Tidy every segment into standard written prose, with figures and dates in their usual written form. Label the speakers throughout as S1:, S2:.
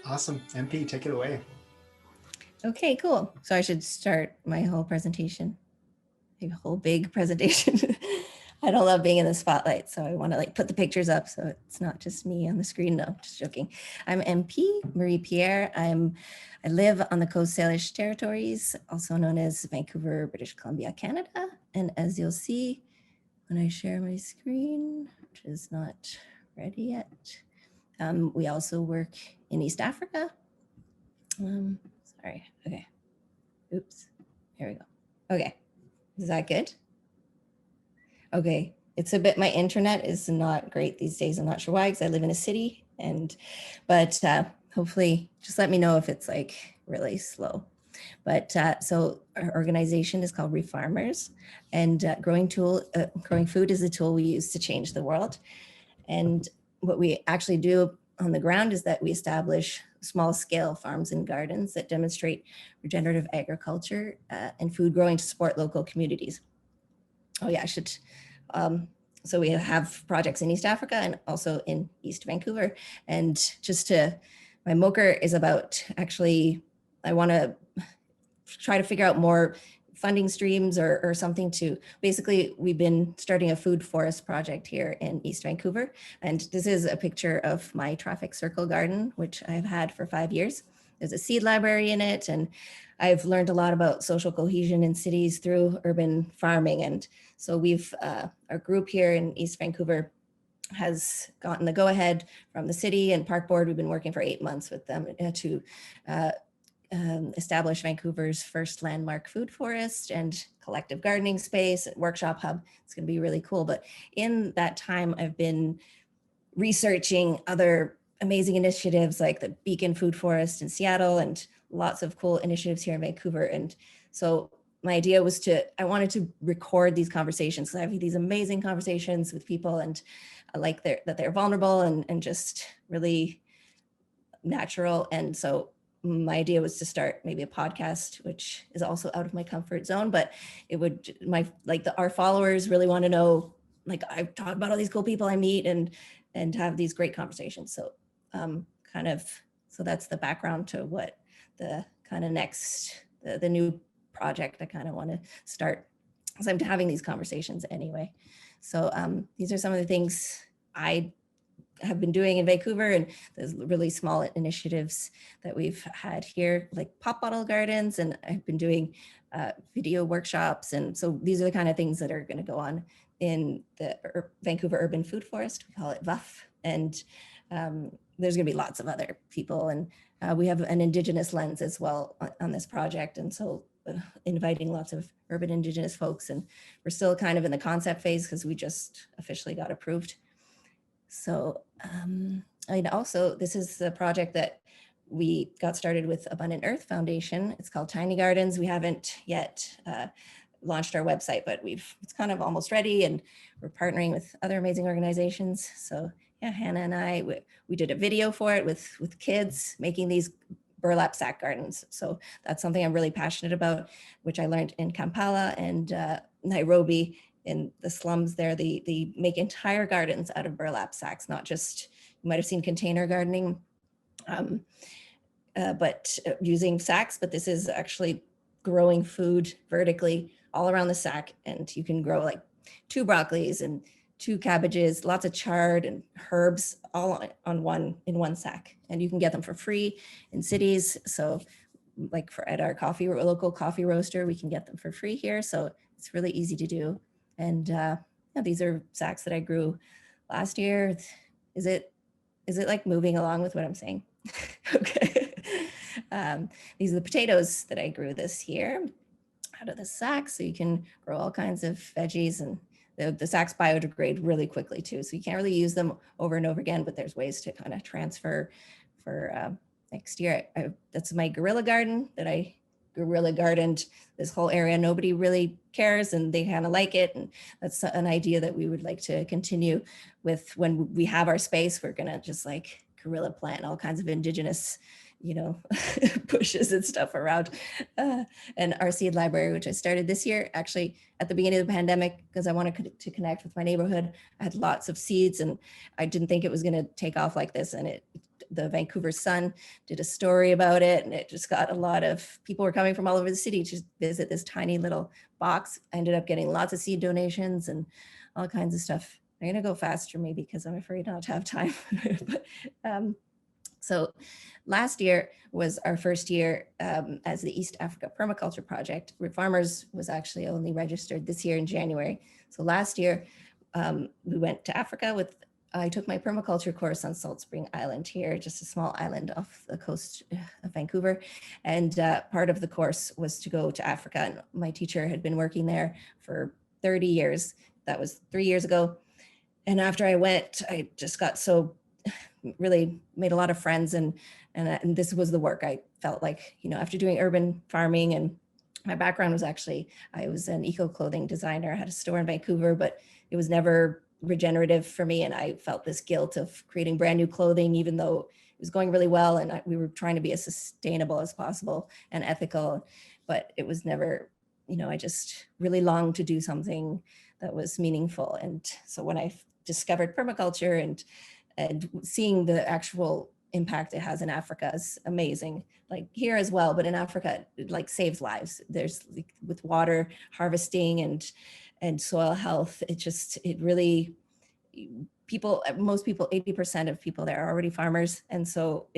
S1: Awesome. MP, take it away.
S2: Okay, cool. So I should start my whole presentation, a whole big presentation. I don't love being in the spotlight, so I want to like put the pictures up so it's not just me on the screen. No, just joking. I'm MP Marie-Pierre. I live on the Coast Salish territories, also known as Vancouver, British Columbia, Canada. And as you'll see when I share my screen, which is not ready yet, we also work in East Africa. Sorry. Okay. Oops. Here we go. Okay. Is that good? Okay. It's a bit, my internet is not great these days. I'm not sure why, because I live in a city but hopefully just let me know if it's like really slow. But so our organization is called Refarmers, and growing food is a tool we use to change the world. And what we actually do on the ground is that we establish small scale farms and gardens that demonstrate regenerative agriculture and food growing to support local communities. Oh yeah, I should. So we have projects in East Africa and also in East Vancouver. And my MOKR is about actually, I want to try to figure out more funding streams or something to, basically we've been starting a food forest project here in East Vancouver. And this is a picture of my traffic circle garden, which I've had for 5 years. There's a seed library in it, and I've learned a lot about social cohesion in cities through urban farming. And so our group here in East Vancouver has gotten the go-ahead from the city and park board. We've been working for 8 months with them to establish Vancouver's first landmark food forest and collective gardening space, workshop hub. It's going to be really cool. But in that time, I've been researching other amazing initiatives like the Beacon Food Forest in Seattle and lots of cool initiatives here in Vancouver. And so my idea was I wanted to record these conversations. So I have these amazing conversations with people, and I like that they're vulnerable and just really natural. And so my idea was to start maybe a podcast, which is also out of my comfort zone, but it would our followers really want to know, like, I talk about all these cool people I meet and have these great conversations. So so that's the background to what the kind of next, the new project I kind of want to start, because I'm having these conversations anyway. So these are some of the things I have been doing in Vancouver, and there's really small initiatives that we've had here, like pop bottle gardens, and I've been doing video workshops. And so these are the kind of things that are going to go on in the Vancouver Urban Food Forest. We call it VUF. And there's going to be lots of other people. And we have an Indigenous lens as well on this project. And so inviting lots of urban Indigenous folks. And we're still kind of in the concept phase because we just officially got approved. So, and also this is the project that we got started with Abundant Earth Foundation. It's called Tiny Gardens. We haven't yet launched our website, but it's kind of almost ready, and we're partnering with other amazing organizations. So yeah, Hannah and I, we did a video for it with kids making these burlap sack gardens. So that's something I'm really passionate about, which I learned in Kampala and Nairobi. In the slums there, they make entire gardens out of burlap sacks, not just, you might have seen container gardening, but using sacks, but this is actually growing food vertically all around the sack. And you can grow like 2 broccolis and 2 cabbages, lots of chard and herbs all in one sack. And you can get them for free in cities. So like at our local coffee roaster, we can get them for free here. So it's really easy to do. And these are sacks that I grew last year. Is it like moving along with what I'm saying? Okay. These are the potatoes that I grew this year out of the sack. So you can grow all kinds of veggies, and the sacks biodegrade really quickly too. So you can't really use them over and over again, but there's ways to kind of transfer for next year. That's my guerrilla garden that I guerrilla gardened this whole area. Nobody really cares, and they kind of like it. And that's an idea that we would like to continue with. When we have our space, we're going to just like guerrilla plant all kinds of Indigenous, bushes and stuff around. And our seed library, which I started this year, actually at the beginning of the pandemic, because I wanted to connect with my neighborhood. I had lots of seeds, and I didn't think it was going to take off like this. And the Vancouver Sun did a story about it, and it just got a lot of people were coming from all over the city to visit this tiny little box. I ended up getting lots of seed donations and all kinds of stuff. I'm gonna go faster maybe because I'm afraid not to have time. But, so last year was our first year as the East Africa Permaculture Project. Refarmers was actually only registered this year in January. So last year we went to Africa with, I took my permaculture course on Salt Spring Island here, just a small island off the coast of Vancouver. And part of the course was to go to Africa. And my teacher had been working there for 30 years. That was 3 years ago. And after I went, I just got so really made a lot of friends, and this was the work. I felt like, you know, after doing urban farming, and my background was actually, I was an eco clothing designer. I had a store in Vancouver, but it was never regenerative for me. And I felt this guilt of creating brand new clothing, even though it was going really well. And we were trying to be as sustainable as possible and ethical, but it was never, you know, I just really longed to do something that was meaningful. And so when I discovered permaculture and seeing the actual impact it has in Africa is amazing. Like here as well, but in Africa, it like saves lives. There's like, with water harvesting and soil health, it really, most people, 80% of people there are already farmers. And so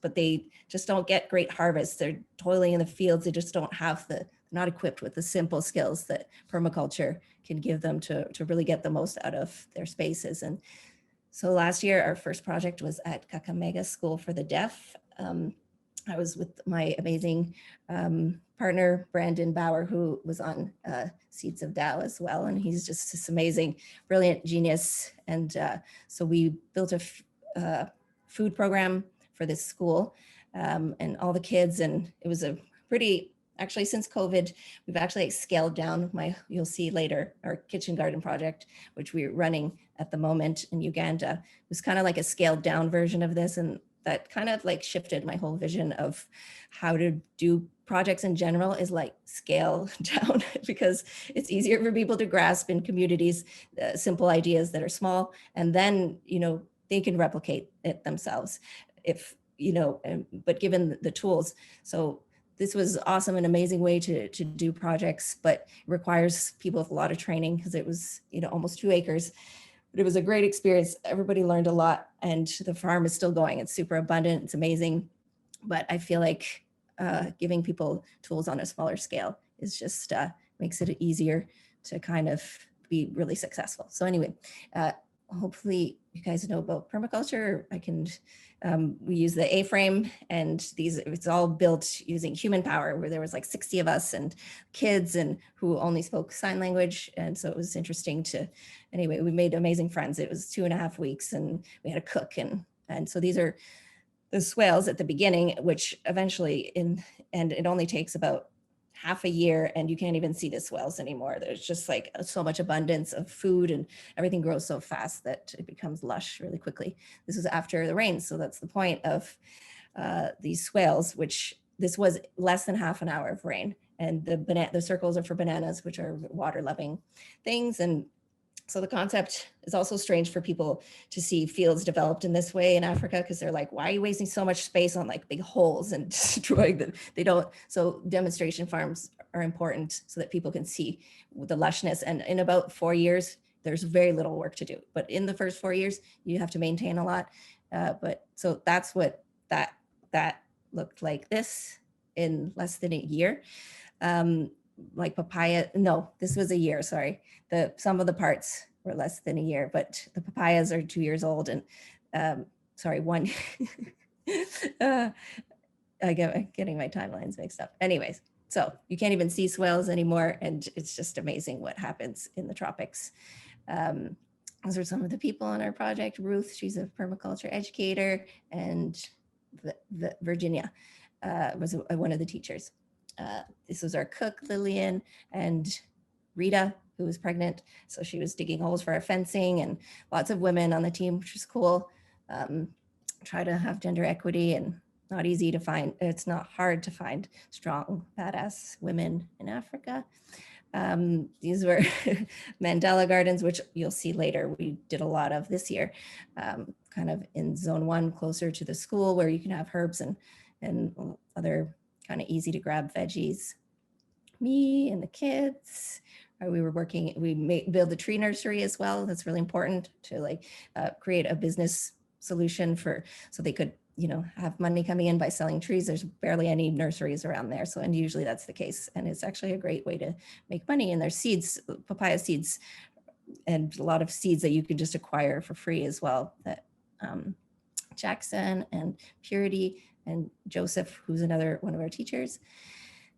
S2: but they just don't get great harvests. They're toiling in the fields. They just don't have not equipped with the simple skills that permaculture can give them to really get the most out of their spaces. And so last year, our first project was at Kakamega School for the Deaf. I was with my amazing partner, Brandon Bauer, who was on Seeds of Tao as well. And he's just this amazing, brilliant genius. And so we built a food program for this school and all the kids. And it was a pretty, actually since COVID, we've actually scaled down you'll see later, our kitchen garden project, which we're running at the moment in Uganda. It was kind of like a scaled down version of this. And that kind of like shifted my whole vision of how to do projects in general, is like scale down, because it's easier for people to grasp in communities, simple ideas that are small, and then, you know, they can replicate it themselves if, you know, but given the tools. So this was awesome, an amazing way to do projects, but it requires people with a lot of training because it was, you know, almost 2 acres. But it was a great experience. Everybody learned a lot, and the farm is still going. It's super abundant. It's amazing. But I feel like giving people tools on a smaller scale is just makes it easier to kind of be really successful. So anyway, hopefully you guys know about permaculture. We use the A-frame, and it's all built using human power, where there was like 60 of us and kids and who only spoke sign language. And so it was interesting anyway, we made amazing friends. It was 2.5 weeks and we had a cook. And so these are the swales at the beginning, which eventually and it only takes about half a year and you can't even see the swales anymore. There's just like so much abundance of food, and everything grows so fast that it becomes lush really quickly. This was after the rain. So that's the point of these swales, which this was less than half an hour of rain. And the circles are for bananas, which are water loving things. And so the concept is also strange for people to see fields developed in this way in Africa, because they're like, why are you wasting so much space on like big holes and destroying them? So demonstration farms are important so that people can see the lushness. And in about 4 years, there's very little work to do. But in the first 4 years, you have to maintain a lot. But so that's what that looked like this in less than a year. Like papaya, no, this was a year, sorry. Some of the parts were less than a year, but the papayas are 2 years old, and sorry, one, I'm getting my timelines mixed up. Anyways, so you can't even see swales anymore, and it's just amazing what happens in the tropics. Those are some of the people on our project. Ruth, she's a permaculture educator, and Virginia was one of the teachers. This was our cook, Lillian, and Rita, who was pregnant. So she was digging holes for our fencing, and lots of women on the team, which was cool. Try to have gender equity, and not easy to find. It's not hard to find strong, badass women in Africa. These were mandala gardens, which you'll see later. We did a lot of this year. kind of in zone 1, closer to the school, where you can have herbs and other kind of easy to grab veggies. Me and the kids, we were working, build a tree nursery as well. That's really important to like create a business solution so they could, you know, have money coming in by selling trees. There's barely any nurseries around there. So, and usually that's the case. And it's actually a great way to make money. And there's seeds, papaya seeds, and a lot of seeds that you can just acquire for free as well, that Jackson and Purity and Joseph, who's another one of our teachers.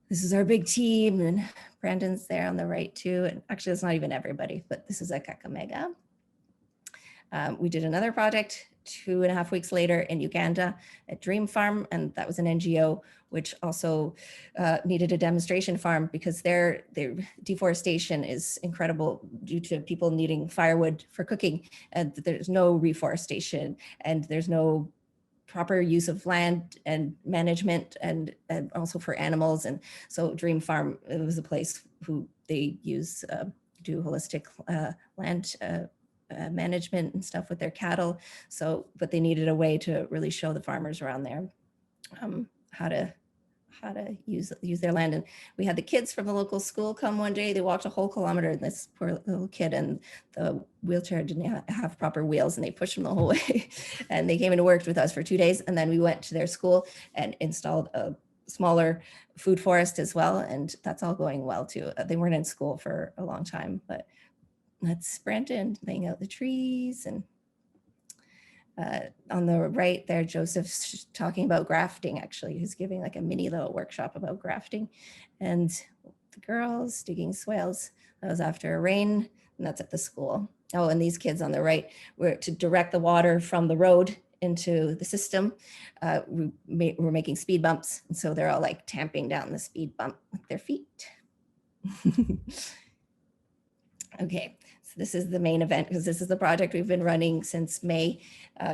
S2: This is our big team, and Brandon's there on the right too. And actually, it's not even everybody, but this is a Kakamega. We did another project 2.5 weeks later in Uganda at Dream Farm, and that was an NGO which also needed a demonstration farm because their deforestation is incredible due to people needing firewood for cooking, and there's no reforestation, and there's no proper use of land and management, and also for animals. And so Dream Farm, it was a place who they use do holistic land management and stuff with their cattle. So, but they needed a way to really show the farmers around there how to use their land. And we had the kids from the local school come one day. They walked a whole kilometer, and this poor little kid, and the wheelchair didn't have proper wheels, and they pushed him the whole way. And they came and worked with us for 2 days. And then we went to their school and installed a smaller food forest as well. And that's all going well too. They weren't in school for a long time, but that's Brandon laying out the trees. And on the right there, Joseph's talking about grafting. Actually, he's giving like a mini little workshop about grafting. And the girls digging swales. That was after a rain, and that's at the school. Oh, and these kids on the right were to direct the water from the road into the system. We're making speed bumps, and so they're all like tamping down the speed bump with their feet. Okay, so this is the main event, because this is the project we've been running since May,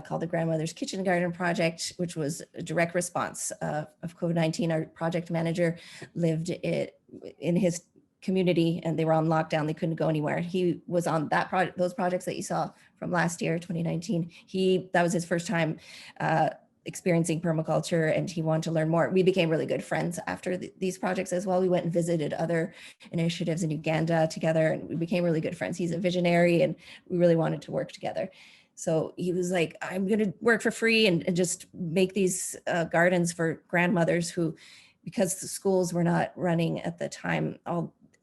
S2: called the Grandmother's Kitchen Garden Project, which was a direct response of COVID-19. Our project manager lived in his community, and they were on lockdown. They couldn't go anywhere. He was on that project, those projects that you saw from last year, 2019. That was his first time experiencing permaculture, and he wanted to learn more. We became really good friends after these projects as well. We went and visited other initiatives in Uganda together, and we became really good friends. He's a visionary, and we really wanted to work together. So he was like, I'm going to work for free and just make these gardens for grandmothers who, because the schools were not running at the time,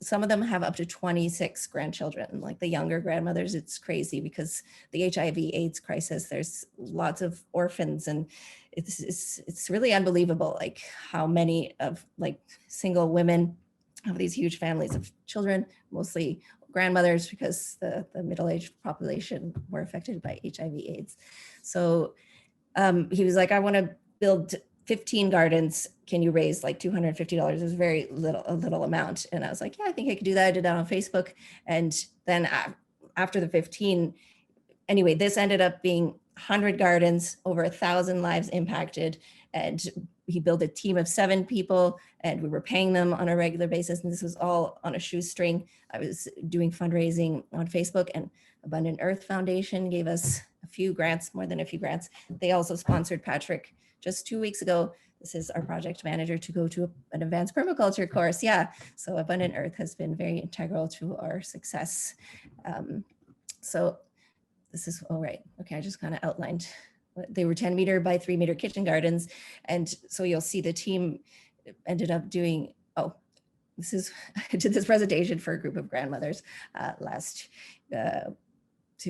S2: some of them have up to 26 grandchildren. Like the younger grandmothers, it's crazy because the HIV/AIDS crisis, there's lots of orphans, and it's really unbelievable, like how many of like single women have these huge families of children, mostly grandmothers, because the middle-aged population were affected by HIV/AIDS. So he was like, I want to build 15 gardens. Can you raise like $250? It was a little amount. And I was like, yeah, I think I could do that. I did that on Facebook. And then after the 15, anyway, this ended up being 100 gardens, over 1,000 lives impacted. And he built a team of 7 people, and we were paying them on a regular basis. And this was all on a shoestring. I was doing fundraising on Facebook, and Abundant Earth Foundation gave us a few grants, more than a few grants. They also sponsored Patrick just 2 weeks ago. This is our project manager to go to an advanced permaculture course. Yeah, so Abundant Earth has been very integral to our success. So this is, all right, okay, I just kind of outlined. They were 10 meter by 3 meter kitchen gardens. And so you'll see the team ended up doing, I did this presentation for a group of grandmothers a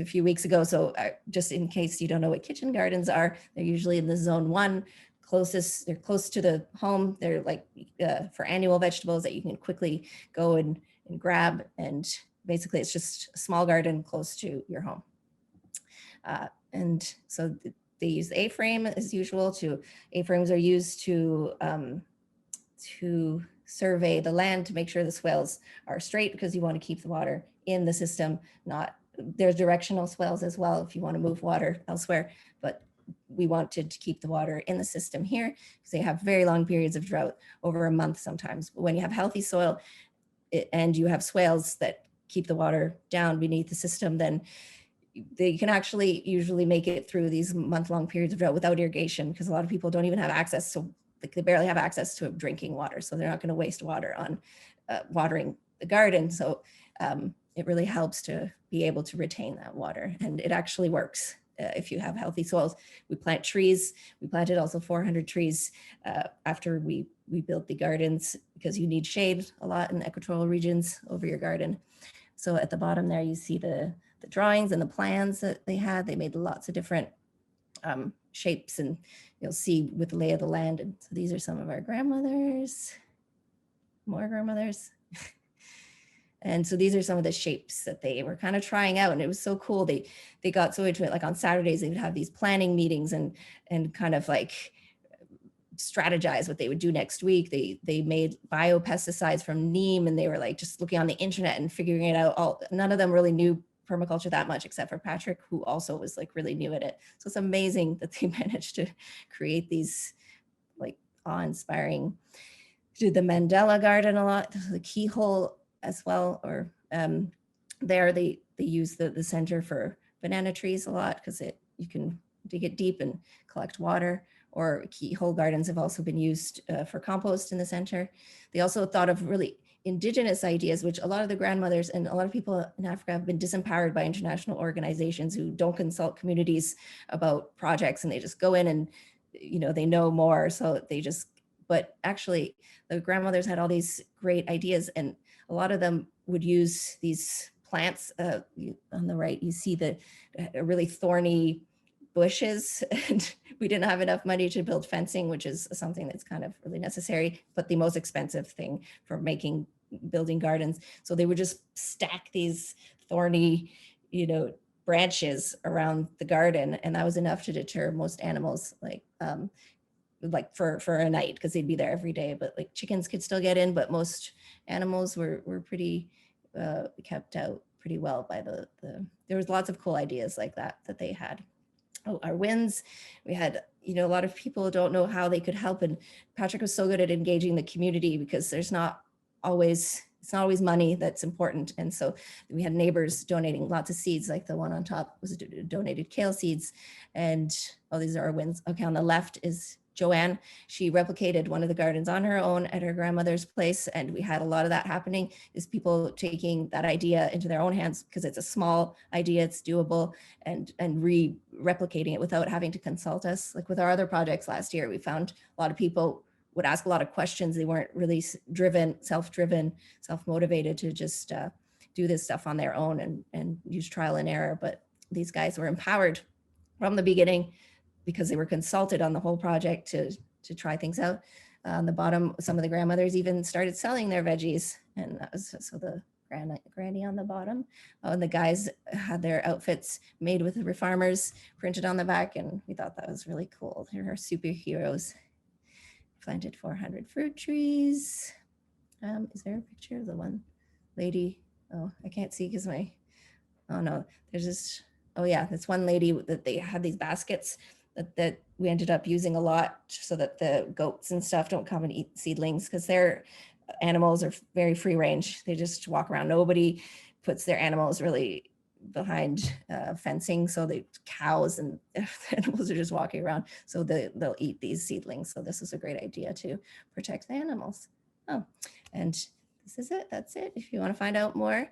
S2: few weeks ago. So just in case you don't know what kitchen gardens are, they're usually in the zone 1, they're close to the home. They're like for annual vegetables that you can quickly go and grab. And basically it's just a small garden close to your home. And so they use the A-frame as usual. A-frames are used to survey the land to make sure the swales are straight, because you want to keep the water in the system, there's directional swales as well if you want to move water elsewhere, but we wanted to keep the water in the system here because they have very long periods of drought, over a month sometimes. But when you have healthy soil and you have swales that keep the water down beneath the system, then they can actually usually make it through these month-long periods of drought without irrigation, because a lot of people don't even have access to, like, they barely have access to drinking water. So they're not going to waste water on watering the garden. So it really helps to be able to retain that water, and it actually works. If you have healthy soils. We plant trees. We planted also 400 trees after we built the gardens, because you need shade a lot in equatorial regions over your garden. So at the bottom there, you see the drawings and the plans that they had. They made lots of different shapes, and you'll see with the lay of the land. And so these are some of our grandmothers, more grandmothers. And so these are some of the shapes that they were kind of trying out, and it was so cool. They got so into it. Like on Saturdays, they would have these planning meetings and kind of like strategize what they would do next week. They made biopesticides from neem, and they were like just looking on the internet and figuring it out. None of them really knew permaculture that much, except for Patrick, who also was like really new at it. So it's amazing that they managed to create these like awe-inspiring. Did the Mandela garden a lot, the keyhole as well, or there they use the center for banana trees a lot, because you can dig it deep and collect water. Or keyhole gardens have also been used for compost in the center. They also thought of really indigenous ideas, which a lot of the grandmothers and a lot of people in Africa have been disempowered by international organizations who don't consult communities about projects, and they just go in and, you know, they know more, so they just, but actually the grandmothers had all these great ideas, and a lot of them would use these plants. On the right, you see the really thorny bushes, and we didn't have enough money to build fencing, which is something that's kind of really necessary, but the most expensive thing for building gardens. So they would just stack these thorny, you know, branches around the garden, and that was enough to deter most animals, like for a night, because they'd be there every day. But like chickens could still get in, but most animals were pretty kept out pretty well by there was lots of cool ideas like that they had. Oh, our winds, we had, you know, a lot of people don't know how they could help, and Patrick was so good at engaging the community, because it's not always money that's important. And so we had neighbors donating lots of seeds, like the one on top was donated kale seeds. And these are our winds. Okay, on the left is Joanne. She replicated one of the gardens on her own at her grandmother's place. And we had a lot of that happening, is people taking that idea into their own hands, because it's a small idea, it's doable, and replicating it without having to consult us. Like with our other projects last year, we found a lot of people would ask a lot of questions. They weren't really self-driven, self-motivated to just do this stuff on their own and use trial and error. But these guys were empowered from the beginning, because they were consulted on the whole project to try things out. On the bottom, some of the grandmothers even started selling their veggies, and that was so the granny on the bottom. And the guys had their outfits made with the Refarmers printed on the back, and we thought that was really cool. They're our superheroes. Planted 400 fruit trees. Is there a picture of the one lady? Oh, I can't see because oh no, there's this, oh yeah, this one lady that they had these baskets that we ended up using a lot, so that the goats and stuff don't come and eat seedlings, because their animals are very free range. They just walk around. Nobody puts their animals really behind fencing, so the cows and animals are just walking around, so they'll eat these seedlings. So this is a great idea to protect the animals. Oh, and this is it. That's it. If you want to find out more,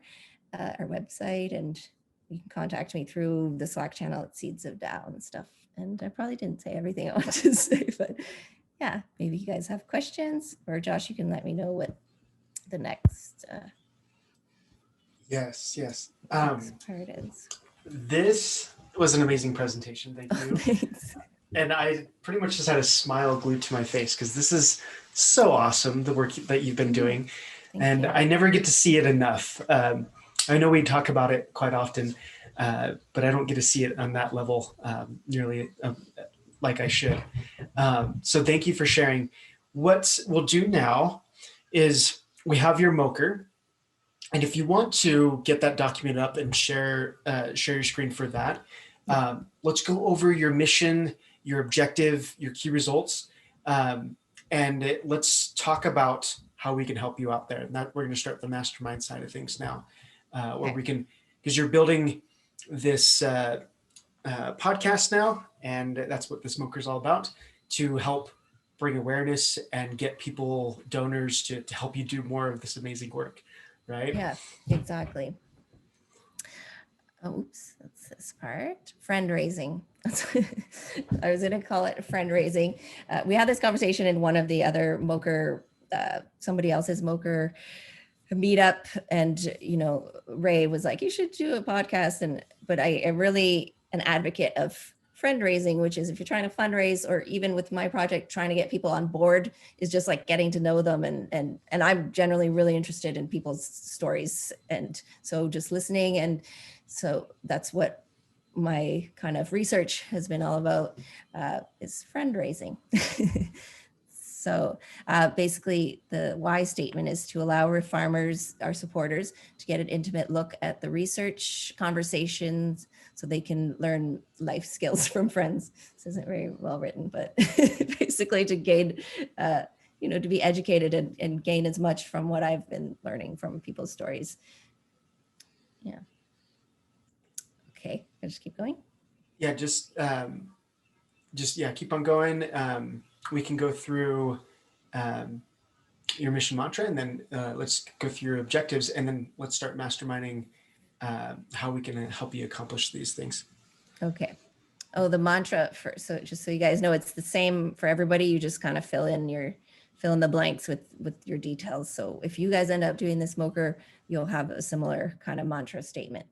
S2: our website, and you can contact me through the Slack channel at Seeds of Dow and stuff. And I probably didn't say everything I wanted to say, but yeah, maybe you guys have questions, or Josh, you can let me know what the next
S1: Yes.
S2: part is.
S1: This was an amazing presentation. Thank you.
S2: Thanks.
S1: And I pretty much just had a smile glued to my face, because this is so awesome, the work that you've been doing. Thank you. I never get to see it enough. I know we talk about it quite often, but I don't get to see it on that level nearly like I should. So thank you for sharing. What we'll do now is we have your MOKR. And if you want to get that document up and share your screen for that, let's go over your mission, your objective, your key results, and let's talk about how we can help you out there. And that we're going to start the mastermind side of things now, where we can, because you're building this podcast now, and that's what the Smoker is all about, to help bring awareness and get people, donors, to help you do more of this amazing work, right?
S2: Yeah, exactly. Oops, that's this part. Friend raising. I was going to call it friend raising. We had this conversation in one of the other MOKR, somebody else's MOKR meetup, and Ray was like, you should do a podcast. But I am really an advocate of friend raising, which is if you're trying to fundraise, or even with my project, trying to get people on board, is just like getting to know them. And I'm generally really interested in people's stories. And so just listening. And so that's what my kind of research has been all about, is friend raising. So basically the why statement is to allow Refarmers, our supporters, to get an intimate look at the research conversations so they can learn life skills from friends. This isn't very well written, but basically to gain, to be educated and gain as much from what I've been learning from people's stories. Yeah. Okay, I just keep going.
S1: Yeah, just keep on going. We can go through your mission mantra, and then let's go through your objectives, and then let's start masterminding how we can help you accomplish these things.
S2: Okay. Oh, the mantra so just so you guys know, it's the same for everybody. You just kind of fill in the blanks with your details. So if you guys end up doing this MOKR, you'll have a similar kind of mantra statement,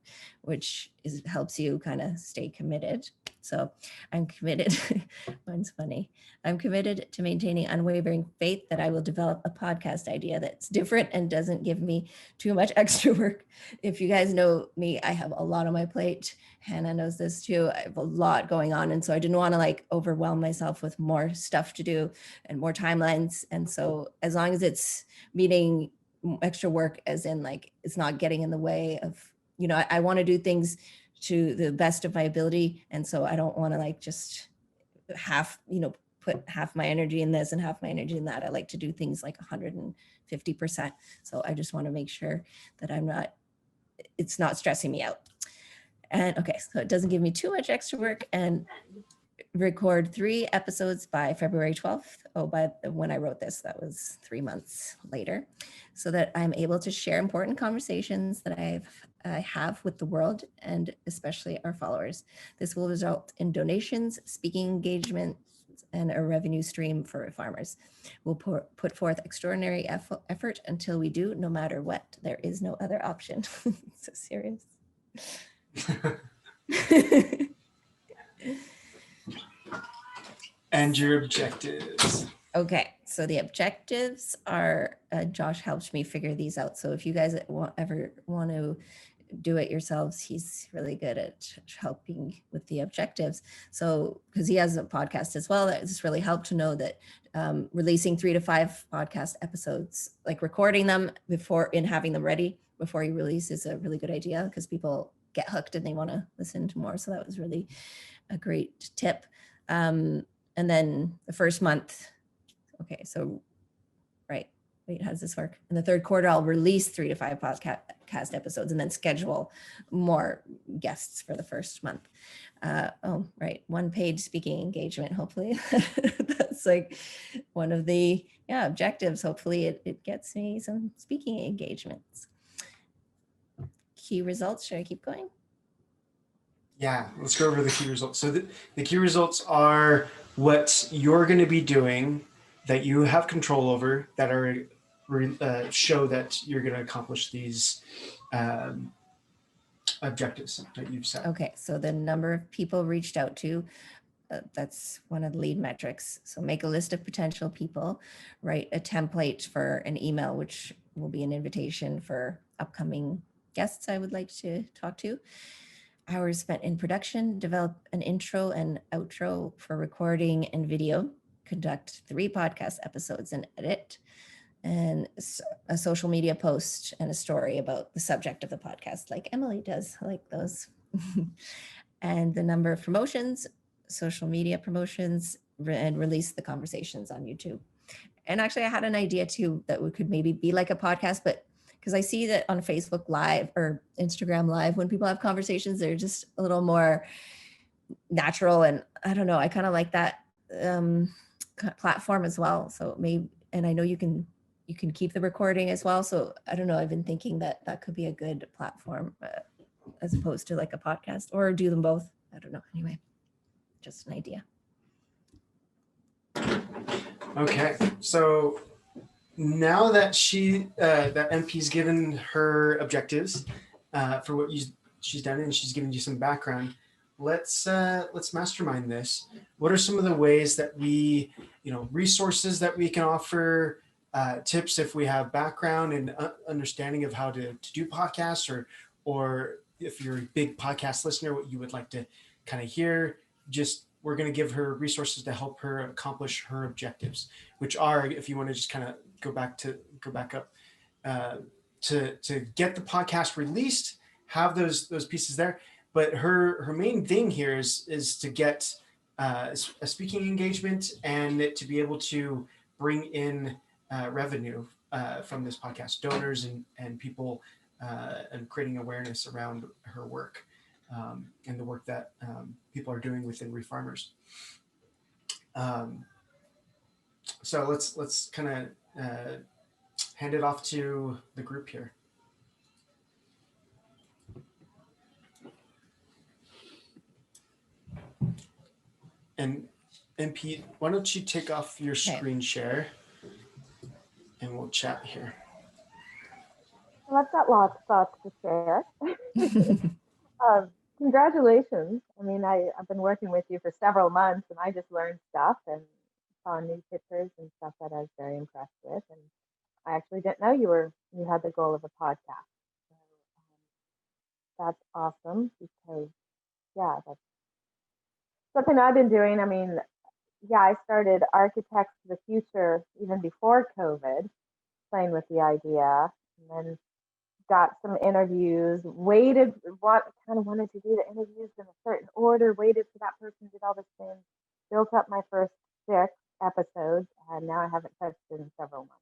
S2: which helps you kind of stay committed. So I'm committed. Mine's funny. I'm committed to maintaining unwavering faith that I will develop a podcast idea that's different and doesn't give me too much extra work. If you guys know me, I have a lot on my plate. Hannah knows this too. I have a lot going on. And so I didn't want to overwhelm myself with more stuff to do and more timelines. And so as long as it's meeting extra work, as in it's not getting in the way of, I want to do things to the best of my ability. And so I don't want to just put half my energy in this and half my energy in that. I like to do things 150%. So I just want to make sure that it's not stressing me out. And okay, so it doesn't give me too much extra work, and record 3 episodes by February 12th. Oh, by when I wrote this, that was 3 months later, so that I'm able to share important conversations that I have with the world, and especially our followers. This will result in donations, speaking engagements, and a revenue stream for farmers. We'll put forth extraordinary effort until we do, no matter what. There is no other option. So serious.
S1: And your objectives.
S2: Okay, so the objectives are, Josh helped me figure these out. So if you guys ever want to do it yourselves, he's really good at helping with the objectives. So because he has a podcast as well, that's really helped to know that releasing 3 to 5 podcast episodes, recording them before and having them ready before you release, is a really good idea, because people get hooked and they want to listen to more. So that was really a great tip. And then the first month, okay, so right, wait, how does this work? In the third quarter, I'll release 3 to 5 podcast episodes, and then schedule more guests for the first month. Oh, right, 1-page speaking engagement. Hopefully that's one of the objectives. Hopefully it gets me some speaking engagements. Key results, should I keep going?
S1: Yeah, let's go over the key results. So the key results are what you're going to be doing that you have control over, that are show that you're going to accomplish these objectives that you've set.
S2: Okay, so the number of people reached out to, that's one of the lead metrics. So make a list of potential people, write a template for an email, which will be an invitation for upcoming guests I would like to talk to. Hours spent in production, develop an intro and outro for recording and video, conduct 3 podcast episodes and edit, and a social media post and a story about the subject of the podcast, like Emily does. I like those. And the number of promotions, social media promotions, and release the conversations on YouTube. And actually I had an idea too that we could maybe be like a podcast, but because I see that on Facebook Live or Instagram Live, when people have conversations, they're just a little more natural. And I don't know, I kind of like that platform as well. So maybe, and I know you can keep the recording as well. So I don't know, I've been thinking that that could be a good platform as opposed to like a podcast, or do them both. I don't know. Anyway, just an idea.
S1: Okay, so now that that MP's given her objectives for what she's done, and she's given you some background, let's mastermind this. What are some of the ways that we, resources that we can offer, tips if we have background and understanding of how to do podcasts, or if you're a big podcast listener, what you would like to kind of hear. Just, we're going to give her resources to help her accomplish her objectives, which are, if you want to just kind of go back up, to get the podcast released, have those pieces there. But her main thing here is to get a speaking engagement, and to be able to bring in revenue from this podcast, donors and people, and creating awareness around her work, and the work that people are doing within Refarmers. So let's kind of hand it off to the group here. And Pete, why don't you take off your screen share, and we'll chat here.
S3: Well, I've got lots of thoughts to share. Congratulations. I mean, I've been working with you for several months, and I just learned stuff and saw new pictures and stuff that I was very impressed with. And I actually didn't know you had the goal of a podcast. So, that's awesome, because yeah, that's something I've been doing. I mean, yeah, I started Architects of the Future even before COVID, playing with the idea, and then got some interviews, wanted to do the interviews in a certain order, waited for that person, did all this thing, built up my first 6 episodes, and now I haven't touched it in several months.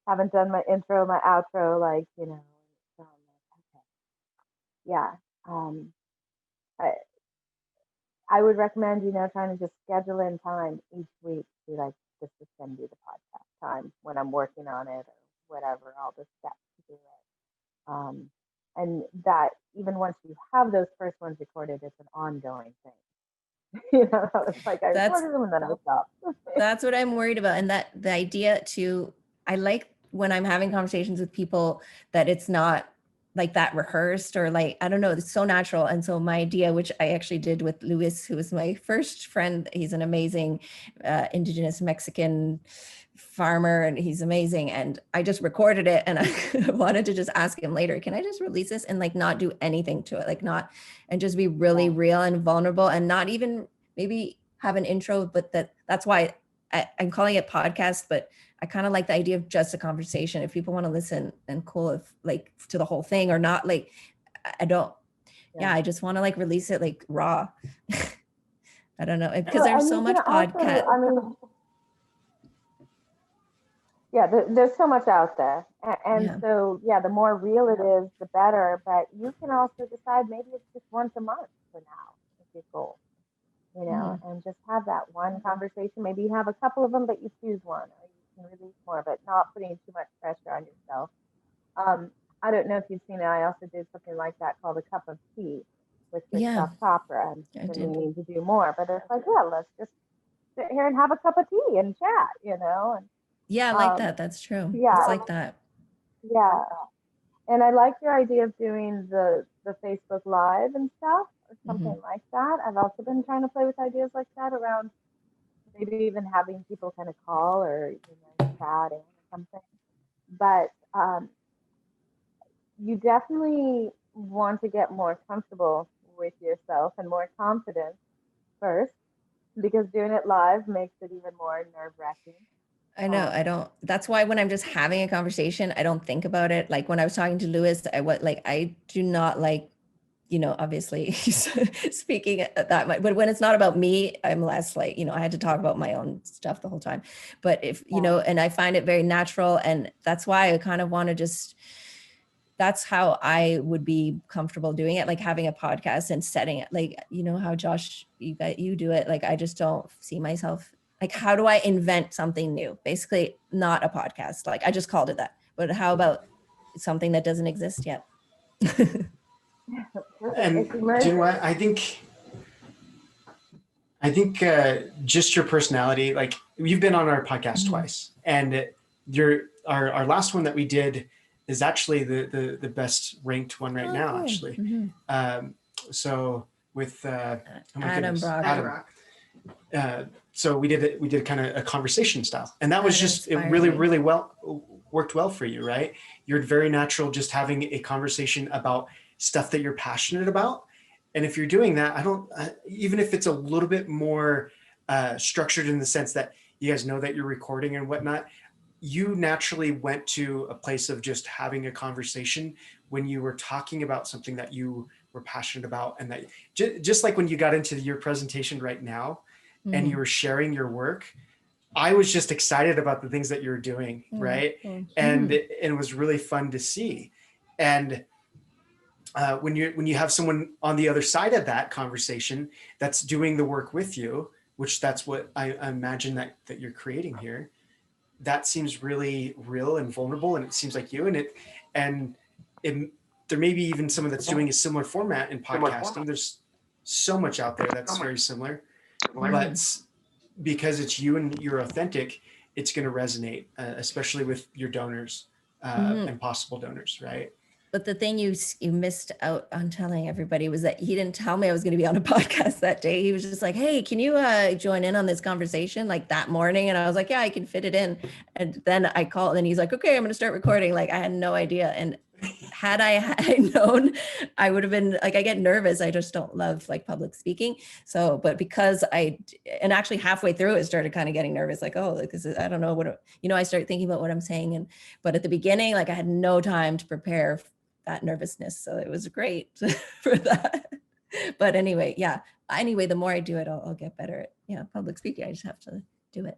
S3: Haven't done my intro, my outro, so okay. Yeah. I would recommend, trying to just schedule in time each week to just to send you the podcast time when I'm working on it, or whatever, all the steps to do it. And that even once you have those first ones recorded, it's an ongoing thing. It's like I recorded them and then I stopped.
S2: That's what I'm worried about. And that the idea I like when I'm having conversations with people that it's not like that rehearsed, or I don't know, it's so natural. And so my idea, which I actually did with Luis, who was my first friend, he's an amazing indigenous Mexican farmer, and he's amazing. And I just recorded it, and I wanted to just ask him later, can I just release this and not do anything to it, and just be really real and vulnerable, and not even maybe have an intro, but that's why I'm calling it podcast. But I kind of like the idea of just a conversation. If people want to listen, and cool, if to the whole thing or not, I don't, I just want to release it raw. I don't know, because there's so much podcast.
S3: There's so much out there. And so, the more real it is, the better. But you can also decide maybe it's just once a month for now, is your goal, and just have that one conversation. Maybe you have a couple of them, but you choose one, or you can release more, but not putting too much pressure on yourself. I don't know if you've seen it. I also did something like that called A Cup of Tea with Christoph Capra. And we need to do more. But it's let's just sit here and have a cup of tea and chat, And
S2: I like that. That's true.
S3: Yeah.
S2: It's like that.
S3: Yeah. And I like your idea of doing the Facebook Live and stuff, or something like that. I've also been trying to play with ideas like that around maybe even having people kind of call or chat in or something. But you definitely want to get more comfortable with yourself and more confident first, because doing it live makes it even more nerve-wracking.
S2: I know. I don't, that's why when I'm just having a conversation, I don't think about it. Like when I was talking to Lewis, I do not obviously he's speaking that much, but when it's not about me, I'm less I had to talk about my own stuff the whole time. But if, and I find it very natural, and that's why I kind of want to just that's how I would be comfortable doing it, like having a podcast and setting it, like, you know, how Josh, you do it. Like, I just don't see myself, like, how do I invent something new? Basically not a podcast. Like, I just called it that, but how about something that doesn't exist yet?
S1: And
S3: It's
S1: do you know what? I think just your personality, like you've been on our podcast twice, and our last one that we did is actually the best ranked one right now,
S2: cool.
S1: actually. So with
S2: Adam Brock.
S1: So we did kind of a conversation style, and that was just, it
S2: inspired
S1: really,
S2: me.
S1: really worked well for you, right? You're very natural, just having a conversation about stuff that you're passionate about. And if you're doing that, even if it's a little bit more structured in the sense that you guys know that you're recording and whatnot, you naturally went to a place of just having a conversation when you were talking about something that you were passionate about. And that just like when you got into your presentation right now and you were sharing your work, I was just excited about the things that you're doing, right? And it was really fun to see. And when you have someone on the other side of that conversation that's doing the work with you, which that's what I imagine that you're creating here, that seems really real and vulnerable, and it seems like you. And there may be even someone that's doing a similar format in podcasting. There's so much out there that's very similar, but because it's you and you're authentic, it's going to resonate, especially with your donors and possible donors, right?
S2: But the thing you missed out on telling everybody was that he didn't tell me I was going to be on a podcast that day. He was just like, hey, can you join in on this conversation like that morning? And I was like, yeah, I can fit it in. And then I called and he's like, okay, I'm going to start recording. Like, I had no idea. And had I known, I would have been like, I get nervous. I just don't love like public speaking. So, but because and actually halfway through it started kind of getting nervous, like, oh, because I don't know what, I start thinking about what I'm saying. But at the beginning, like I had no time to prepare that nervousness. So it was great for that. But anyway, the more I do it, I'll get better at public speaking. I just have to do it.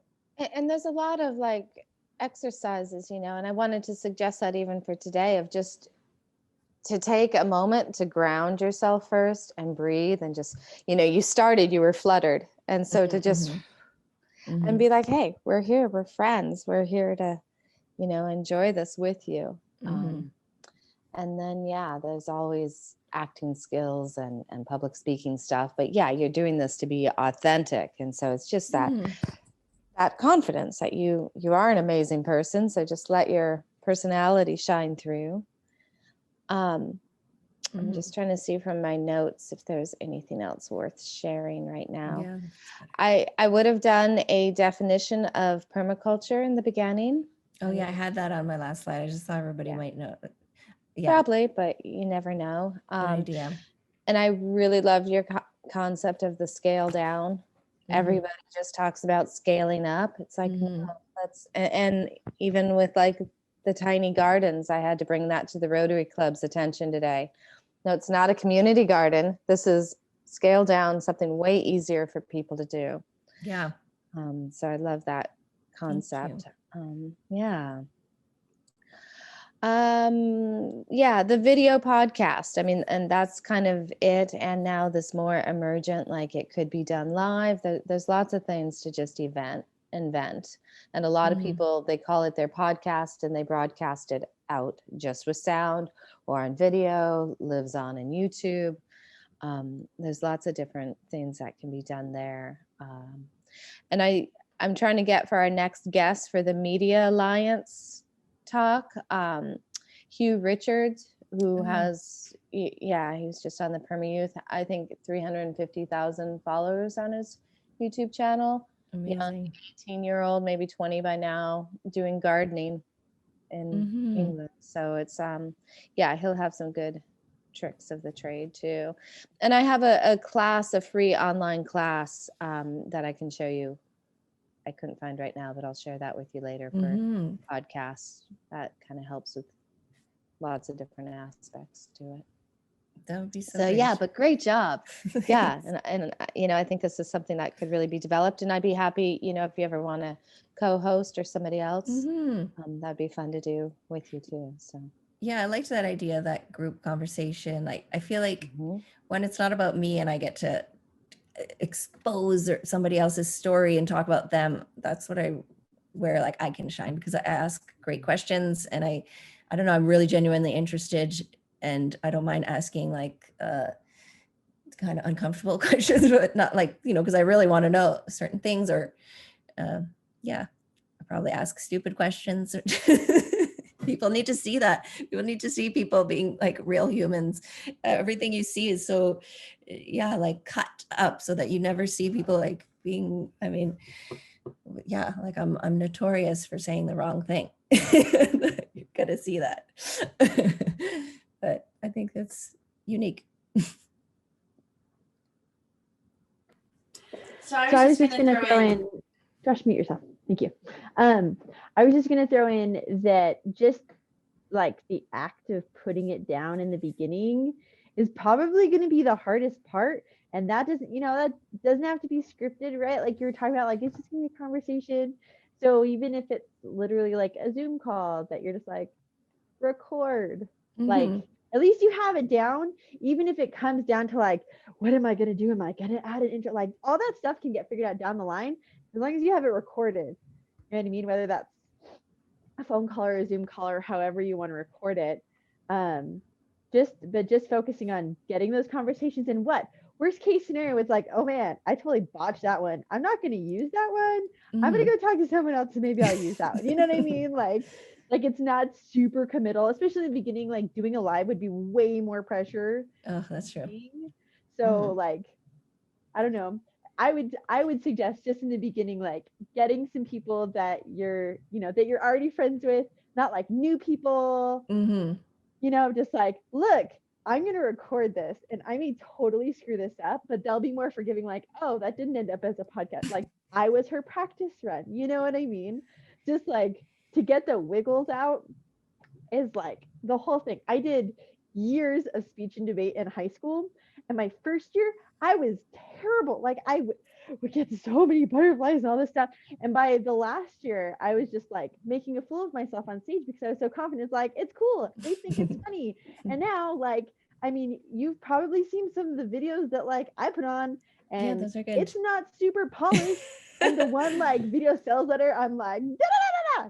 S4: And there's a lot of like exercises, and I wanted to suggest that even for today, of just to take a moment to ground yourself first and breathe, and just, you were fluttered. And so to just and be like, hey, we're here, we're friends, we're here to, enjoy this with you. And then, there's always acting skills and public speaking stuff. But you're doing this to be authentic. And so it's just that confidence that you are an amazing person. So just let your personality shine through. I'm just trying to see from my notes if there's anything else worth sharing right now. I would have done a definition of permaculture in the beginning.
S2: Oh, yeah, I had that on my last slide. I just thought everybody might know.
S4: Probably, but you never know.
S2: Good idea.
S4: And I really loved your concept of the scale down. Everybody just talks about scaling up. It's like, and even with like the tiny gardens, I had to bring that to the Rotary Club's attention today. No, it's not a community garden. This is scale down, something way easier for people to do.
S2: Yeah.
S4: So I love that concept. The video podcast, and that's kind of it. And now this more emergent, like it could be done live. There's lots of things to just invent. And a lot of people, they call it their podcast and they broadcast it out just with sound or on video, lives on in YouTube. There's lots of different things that can be done there. And I'm trying to get for our next guest for the Media Alliance talk, Hugh Richards, who has, he's just on the Perma Youth, I think 350,000 followers on his YouTube channel.
S2: Amazing.
S4: 18-year-old, maybe 20 by now, doing gardening in England. So it's he'll have some good tricks of the trade too. And I have a free online class that I can show you. I couldn't find right now, but I'll share that with you later for podcasts. That kind of helps with lots of different aspects to it.
S2: That would be so
S4: great. But great job. And I think this is something that could really be developed, and I'd be happy, if you ever want to co-host or somebody else, that'd be fun to do with you too. So
S2: Yeah, I liked that idea, that group conversation. Like, I feel like
S3: Mhm.
S2: when it's not about me and I get to expose somebody else's story and talk about them, that's where like I can shine, because I ask great questions, and I don't know, I'm really genuinely interested, and I don't mind asking like kind of uncomfortable questions, but not like, because I really want to know certain things, or yeah, I probably ask stupid questions. People need to see that. People need to see people being like real humans. Everything you see is so, yeah, like cut up so that you never see people like being, I mean, yeah, like I'm notorious for saying the wrong thing. You're gonna see that. But I think that's unique.
S5: So I
S3: So I was
S5: was just
S3: just
S5: going
S3: going
S5: to
S3: to
S5: throw
S3: throw
S5: in,
S3: in, Josh, mute yourself. Thank you. I was just going to throw in that just like the act of putting it down in the beginning is probably going to be the hardest part. And that doesn't, that doesn't have to be scripted, right? Like you were talking about, like it's just going to be a conversation. So even if it's literally like a Zoom call that you're just like, record, like
S2: Mhm.
S3: at least you have it down, even if it comes down to like, what am I going to do? Am I going to add an intro? Like all that stuff can get figured out down the line as long as you have it recorded. You know what I mean? Whether that's a phone call or a Zoom call or however you want to record it. Just focusing on getting those conversations in. What worst case scenario is like, oh man, I totally botched that one. I'm not going to use that one. I'm going to go talk to someone else and maybe I'll use that one. You know what I mean? Like it's not super committal, especially in the beginning. Like doing a live would be way more pressure.
S2: Oh, that's true.
S3: So like, I don't know. I would suggest just in the beginning, like getting some people that you're already friends with, not like new people, just like, look, I'm going to record this and I may totally screw this up, but they'll be more forgiving. Like, oh, that didn't end up as a podcast. Like I was her practice run. You know what I mean? Just like to get the wiggles out is like the whole thing. I did years of speech and debate in high school. And my first year, I was terrible. Like I would get so many butterflies and all this stuff. And by the last year, I was just like making a fool of myself on stage because I was so confident. It's like, it's cool. They think it's funny. And now, like, I mean, you've probably seen some of the videos that like I put on,
S2: Yeah,
S3: and
S2: those are good.
S3: it's not super polished. And the one like video sales letter, I'm like,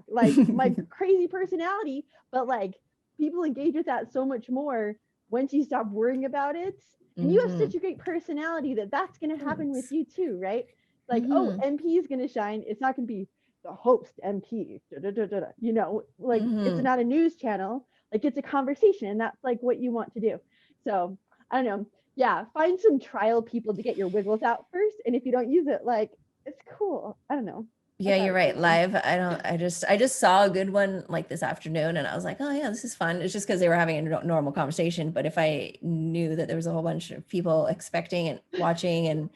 S3: like my crazy personality, but like people engage with that so much more once you stop worrying about it. And you have such a great personality that that's going to happen with you too, right? Like, oh, MP is going to shine. It's not going to be the host MP, like it's not a news channel. Like it's a conversation, and that's like what you want to do. So I don't know. Yeah, find some trial people to get your wiggles out first. And if you don't use it, like it's cool. I don't know.
S2: Yeah, you're right. Live, I just saw a good one like this afternoon, and I was like, oh yeah, this is fun. It's just because they were having a normal conversation. But if I knew that there was a whole bunch of people expecting and watching, and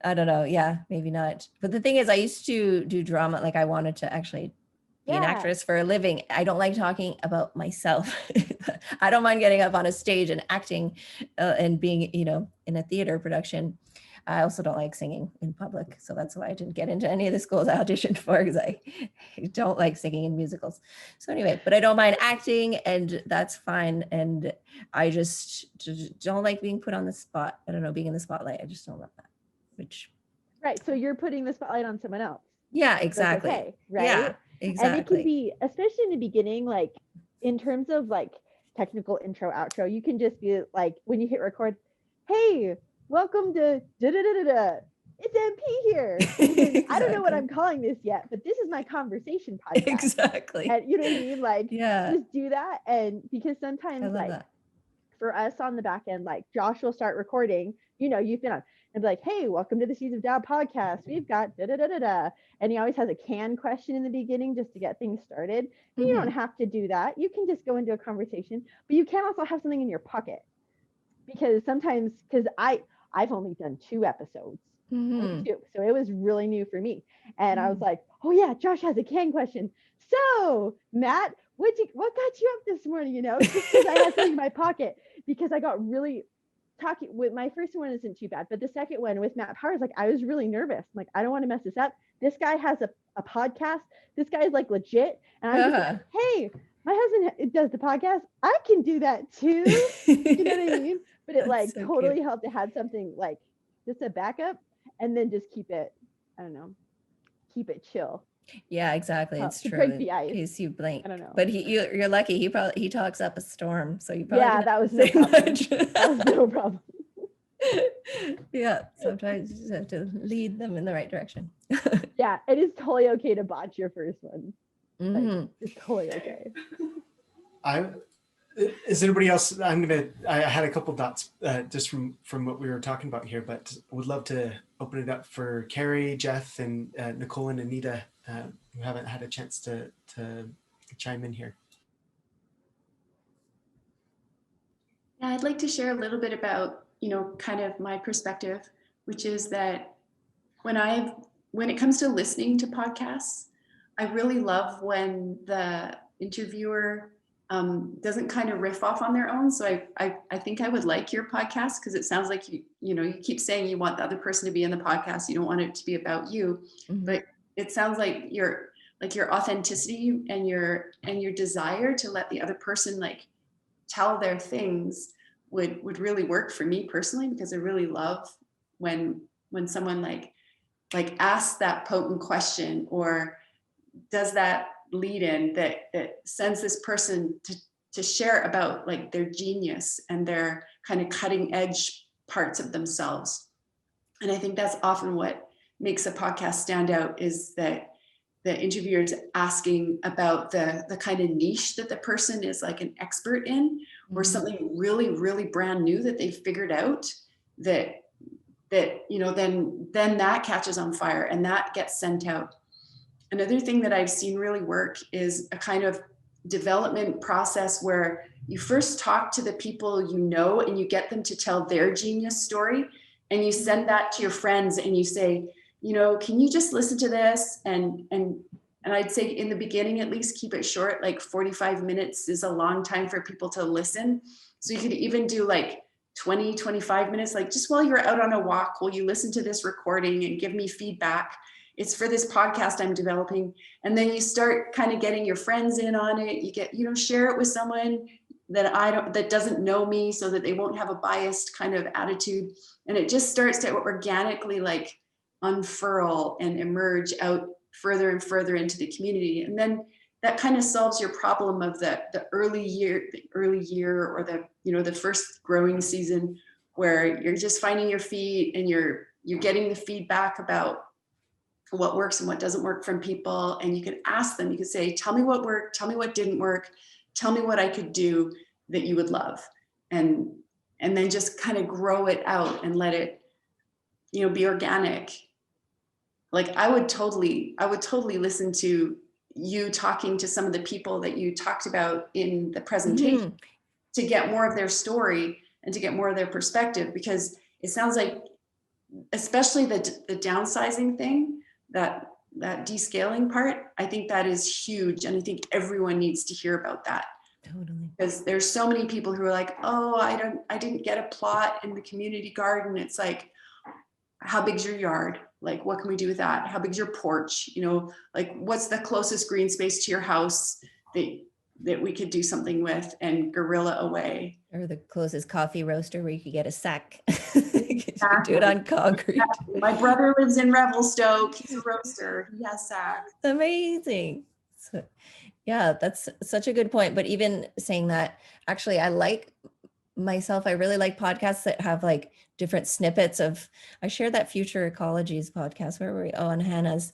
S2: I don't know, yeah, maybe not. But the thing is, I used to do drama. Like I wanted to actually be an actress for a living. I don't like talking about myself. I don't mind getting up on a stage and acting and being, in a theater production. I also don't like singing in public. So that's why I didn't get into any of the schools I auditioned for, because I don't like singing in musicals. So anyway, but I don't mind acting, and that's fine. And I just don't like being put on the spot. I don't know, being in the spotlight. I just don't love that.
S3: Right. So you're putting the spotlight on someone else.
S2: Yeah, exactly.
S3: Okay, right?
S2: Yeah, exactly.
S3: And it can be, especially in the beginning, like in terms of like technical intro, outro, you can just be like, when you hit record, hey, welcome to da-da-da-da-da. It's MP here. Exactly. I don't know what I'm calling this yet, but this is my conversation podcast.
S2: Exactly.
S3: And you know what I mean? Like,
S2: yeah,
S3: just do that. And because sometimes like that. For us on the back end, like Josh will start recording, you've been on, and be like, hey, welcome to the Seeds of Doubt podcast. We've got da-da-da-da-da. And he always has a can question in the beginning just to get things started. And you don't have to do that. You can just go into a conversation, but you can also have something in your pocket. Because sometimes, because I've only done 2 episodes. 2, so it was really new for me. And I was like, oh yeah, Josh has a can question. So Matt, what got you up this morning? Just because I had something in my pocket, because I got really talking with my first one isn't too bad, but the second one with Matt Powers, like I was really nervous. I'm like, I don't want to mess this up. This guy has a podcast. This guy is like legit. And I'm just like, hey,
S5: my husband does the podcast. I can do that too. You know what I mean? But it
S2: That's
S5: like
S2: so
S5: totally
S2: cute.
S5: helped to have something like just a backup and then just keep it, I don't know, keep it chill.
S2: Yeah, exactly. It's
S5: To
S2: true.
S5: break
S2: In
S5: the ice.
S2: case you blink.
S5: I don't know.
S2: But you're lucky. He talks up a storm, so you probably
S5: Yeah,
S2: didn't
S5: that
S2: have
S5: was
S2: to
S5: no
S2: say
S5: problem.
S2: much.
S5: That was no problem.
S2: Yeah, sometimes you just have to lead them in the right direction.
S5: Yeah, it is totally okay to botch your first one. Like,
S2: Mhm.
S5: it's totally okay.
S1: Is anybody else? I had a couple thoughts just from what we were talking about here, but would love to open it up for Carrie, Jeff, and Nicole and Anita who haven't had a chance to chime in here.
S6: Yeah, I'd like to share a little bit about, kind of my perspective, which is that when it comes to listening to podcasts, I really love when the interviewer doesn't kind of riff off on their own. So I think I would like your podcast because it sounds like you keep saying you want the other person to be in the podcast. You don't want it to be about you, but it sounds like your authenticity and your desire to let the other person like tell their things would really work for me personally, because I really love when someone like asks that potent question or does that lead in that sends this person to share about like their genius and their kind of cutting edge parts of themselves. And I think that's often what makes a podcast stand out, is that the interviewer is asking about the kind of niche that the person is like an expert in, or something really, really brand new that they figured out that then that catches on fire and that gets sent out. Another thing that I've seen really work is a kind of development process where you first talk to the people and you get them to tell their genius story, and you send that to your friends and you say, can you just listen to this? And I'd say in the beginning, at least keep it short, like 45 minutes is a long time for people to listen. So you could even do like 20, 25 minutes, like just while you're out on a walk, will you listen to this recording and give me feedback? It's for this podcast I'm developing. And then you start kind of getting your friends in on it. You get, share it with someone that doesn't know me, so that they won't have a biased kind of attitude. And it just starts to organically like unfurl and emerge out further and further into the community. And then that kind of solves your problem of the early year or the first growing season, where you're just finding your feet and you're getting the feedback about what works and what doesn't work from people. And you can ask them, you can say, tell me what worked, tell me what didn't work, tell me what I could do that you would love. And then just kind of grow it out and let it, be organic. Like I would totally listen to you talking to some of the people that you talked about in the presentation to get more of their story and to get more of their perspective, because it sounds like, especially the downsizing thing, that descaling part, I think that is huge. And I think everyone needs to hear about that.
S2: Totally.
S6: Because there's so many people who are like, oh, I didn't get a plot in the community garden. It's like, how big's your yard? Like, what can we do with that? How big's your porch? Like what's the closest green space to your house that we could do something with and guerrilla away?
S2: Or the closest coffee roaster where you could get a sack. You could do it on concrete.
S6: Exactly. My brother lives in Revelstoke. He's a roaster. He has sacks.
S2: Amazing. So, yeah, that's such a good point. But even saying that, actually, I really like podcasts that have like different snippets of, I shared that Future Ecologies podcast, where were we? Oh, on Hannah's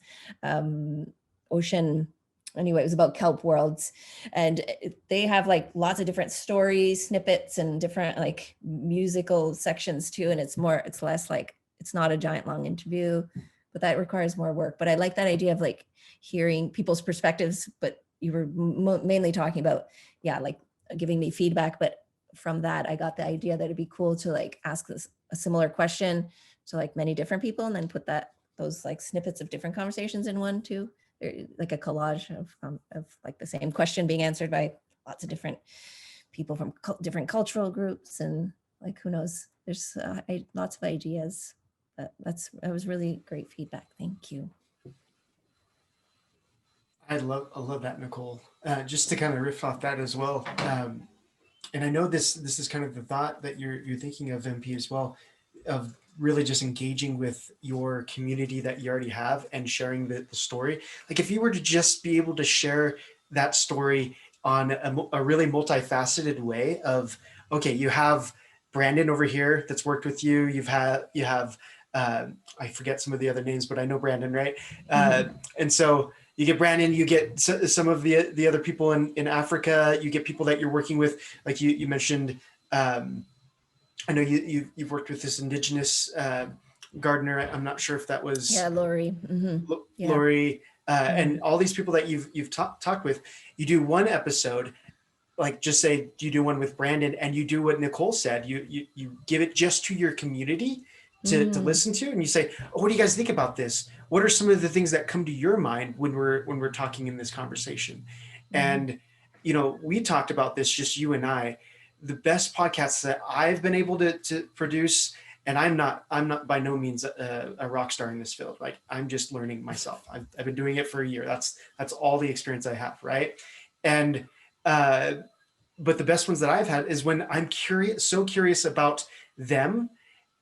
S2: ocean. Anyway, it was about kelp worlds, and they have like lots of different stories, snippets, and different like musical sections too. And it's less like, it's not a giant long interview, but that requires more work. But I like that idea of like hearing people's perspectives, but you were mainly talking about, like giving me feedback. But from that, I got the idea that it'd be cool to like ask a similar question to like many different people, and then put those like snippets of different conversations in one too. Like a collage of like the same question being answered by lots of different people from different cultural groups, and like, who knows, there's lots of ideas. That was really great feedback. Thank you.
S1: I love that, Nicole. Just to kind of riff off that as well. And I know this is kind of the thought that you're thinking of, MP, as well, of really just engaging with your community that you already have and sharing the story. Like if you were to just be able to share that story on a really multifaceted way of, okay, you have Brandon over here that's worked with you. You have I forget some of the other names, but I know Brandon, right? And so you get Brandon, you get some of the other people in Africa, you get people that you're working with, like you mentioned. I know you've worked with this indigenous gardener. I'm not sure if that was
S2: Lori. Yeah.
S1: Lori, and all these people that you've talked with. You do one episode, like just say you do one with Brandon, and you do what Nicole said. You give it just to your community to listen to, and you say, oh, what do you guys think about this? What are some of the things that come to your mind when we're talking in this conversation? And we talked about this, just you and I. The best podcasts that I've been able to produce, and I'm not by no means a rock star in this field. Like I'm just learning myself. I've been doing it for a year. That's all the experience I have, right? And but the best ones that I've had is when I'm so curious about them,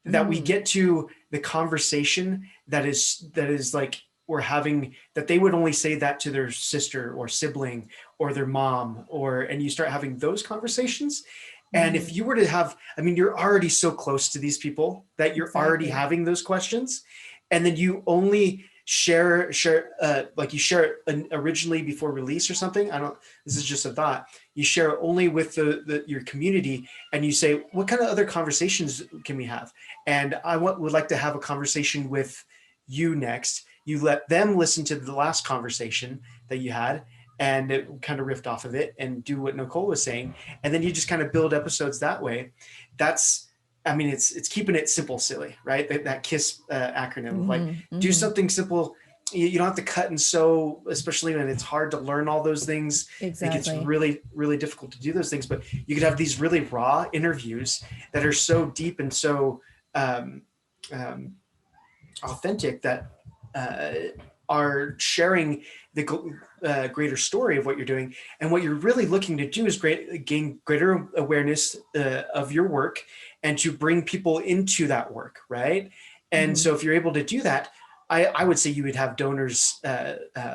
S1: that we get to the conversation that is like we're having, that they would only say that to their sister or sibling or their mom, and you start having those conversations. And if you were to have, I mean, you're already so close to these people that you're already having those questions. And then you only share like you share it originally before release or something. This is just a thought. You share only with your community, and you say, what kind of other conversations can we have? And I would like to have a conversation with you next. You let them listen to the last conversation that you had, and it kind of riffed off of it and do what Nicole was saying. And then you just kind of build episodes that way. It's keeping it simple, silly, right? That KISS acronym, do something simple. You don't have to cut and sew, especially when it's hard to learn all those things.
S2: Exactly.
S1: Like it's really, really difficult to do those things, but you could have these really raw interviews that are so deep and so authentic that are sharing the greater story of what you're doing. And what you're really looking to do is gain greater awareness of your work and to bring people into that work, right? And so if you're able to do that, I would say you would have donors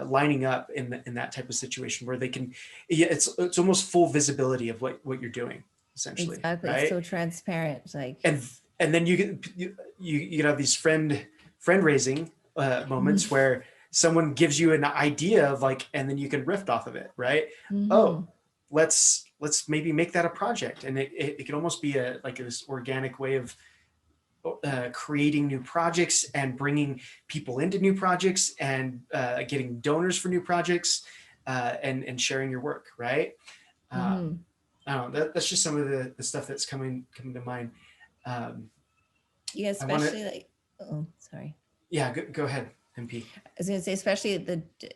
S1: lining up in that type of situation where they can, it's almost full visibility of what you're doing, essentially.
S2: Exactly.
S1: Right?
S2: It's so transparent. It's like,
S1: and then you can have these friend raising moments where someone gives you an idea of like, and then you can riff off of it, right? Oh, let's maybe make that a project. And it can almost be like this organic way of creating new projects and bringing people into new projects and getting donors for new projects and sharing your work, right? I don't know, that's just some of the stuff that's coming to mind.
S2: Yeah, especially sorry.
S1: Yeah, go ahead, MP.
S2: I was going to say, especially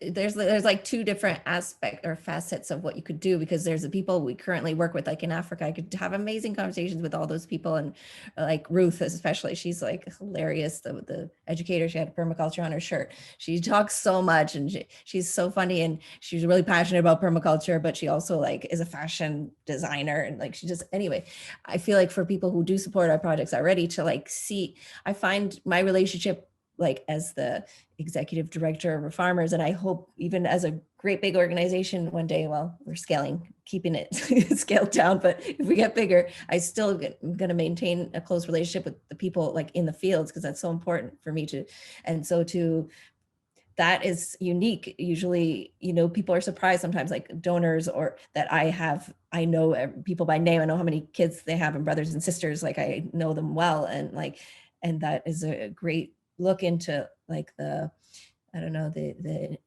S2: there's like two different aspects or facets of what you could do, because there's the people we currently work with, like in Africa. I could have amazing conversations with all those people, and like Ruth, especially, she's like hilarious. The educator, she had permaculture on her shirt. She talks so much, and she's so funny, and she's really passionate about permaculture, but she also like is a fashion designer, and like anyway, I feel like for people who do support our projects already to like see, I find my relationship like as the executive director of Refarmers, and I hope even as a great big organization one day, well, we're keeping it scaled down, but if we get bigger, I still going to maintain a close relationship with the people like in the fields, because that's so important for me that is unique. Usually, people are surprised sometimes, like donors, or that I know people by name. I know how many kids they have and brothers and sisters, like I know them well. And that is a great look into like the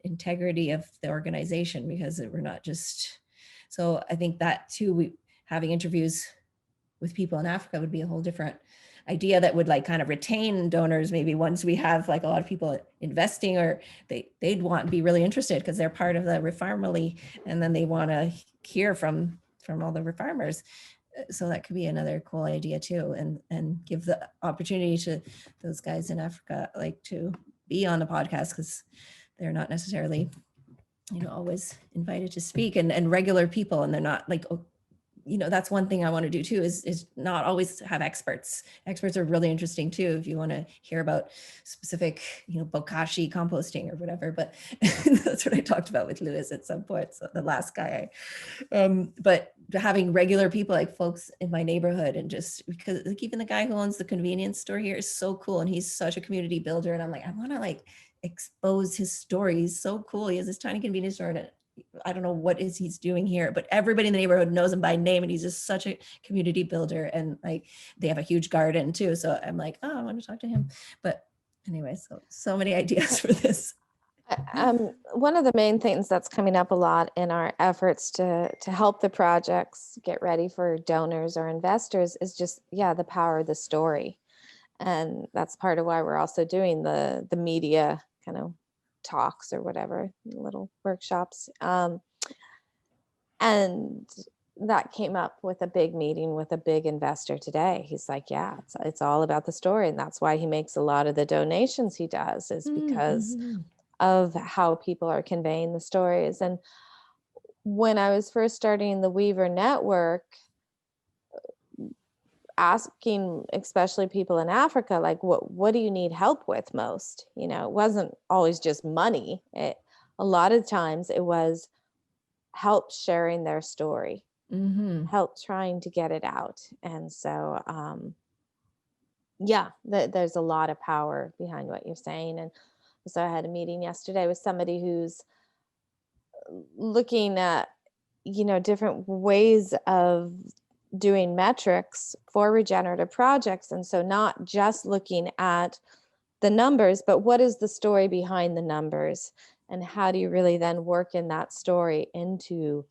S2: integrity of the organization, because we're not just, so I think that too, having interviews with people in Africa would be a whole different idea that would like kind of retain donors. Maybe once we have like a lot of people investing, or they'd want to be really interested because they're part of the Refarmily, and then they want to hear from all the Refarmers. So that could be another cool idea too, and give the opportunity to those guys in Africa like to be on the podcast, because they're not necessarily always invited to speak, and regular people, and they're not like, that's one thing I want to do too, is not always have experts. Experts are really interesting too, if you want to hear about specific, bokashi composting or whatever, but that's what I talked about with Lewis at some point. So the last guy, but having regular people, like folks in my neighborhood, and just because like even the guy who owns the convenience store here is so cool. And he's such a community builder. And I'm like, I want to like expose his story. He's so cool. He has this tiny convenience store, and I don't know what he's doing here, but everybody in the neighborhood knows him by name, and he's just such a community builder. And like, they have a huge garden too. So I'm like, oh, I want to talk to him. But anyway, so many ideas for this.
S4: One of the main things that's coming up a lot in our efforts to help the projects get ready for donors or investors is just, the power of the story. And that's part of why we're also doing the media kind of talks or whatever, little workshops. And that came up with a big meeting with a big investor today. He's like, it's all about the story. And that's why he makes a lot of the donations he does, is because of how people are conveying the stories. And when I was first starting the Weaver Network, asking especially people in Africa, like, what do you need help with most? It wasn't always just money. A lot of times it was help sharing their story, help trying to get it out. And so, there's a lot of power behind what you're saying. And so I had a meeting yesterday with somebody who's looking at, different ways of doing metrics for regenerative projects. And so not just looking at the numbers, but what is the story behind the numbers, and how do you really then work in that story into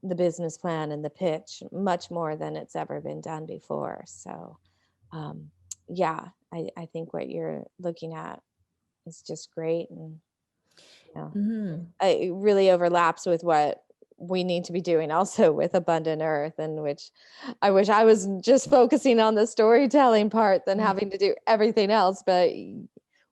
S4: the business plan and the pitch much more than it's ever been done before. So I think what you're looking at is just great. And it really overlaps with what we need to be doing also with Abundant Earth, and which I wish I was just focusing on the storytelling part than having to do everything else. But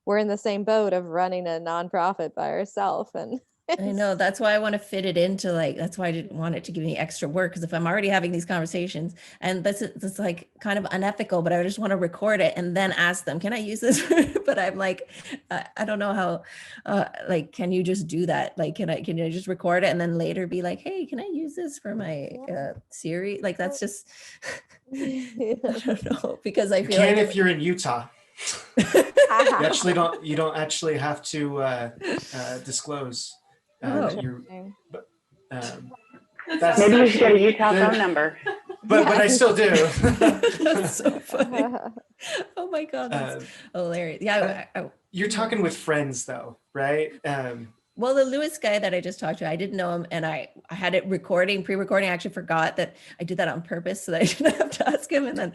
S4: we're in the same boat of running a nonprofit by ourselves. And
S2: I know, that's why I want to fit it into that's why I didn't want it to give me extra work. Because if I'm already having these conversations, and that's like kind of unethical, but I just want to record it and then ask them, can I use this? But I'm like, I don't know how, can you just do that? Like, can I just record it and then later be like, hey, can I use this for my series? Like, that's just, I don't know, because I feel like
S1: if you're in Utah. You don't actually have to disclose that you're.
S7: Maybe we should get a Utah phone number.
S1: But I still do.
S2: That's so funny. Oh my God, that's hilarious. Yeah,
S1: you're talking with friends though, right?
S2: Well, the Lewis guy that I just talked to, I didn't know him, and I had it pre-recording. I actually forgot that I did that on purpose so that I didn't have to ask him. And then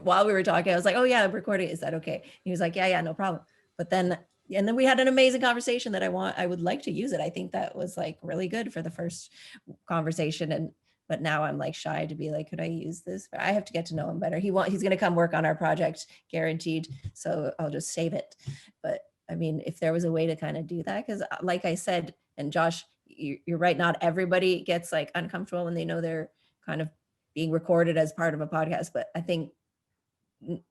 S2: while we were talking, I was like, oh yeah, I'm recording. Is that okay? He was like, yeah, no problem. But then we had an amazing conversation that I would like to use it. I think that was like really good for the first conversation. But now I'm like shy to be like, could I use this? But I have to get to know him better. He's going to come work on our project, guaranteed. So I'll just save it. But I mean, if there was a way to kind of do that, because like I said, and Josh, you're right, not everybody gets like uncomfortable when they know they're kind of being recorded as part of a podcast. But I think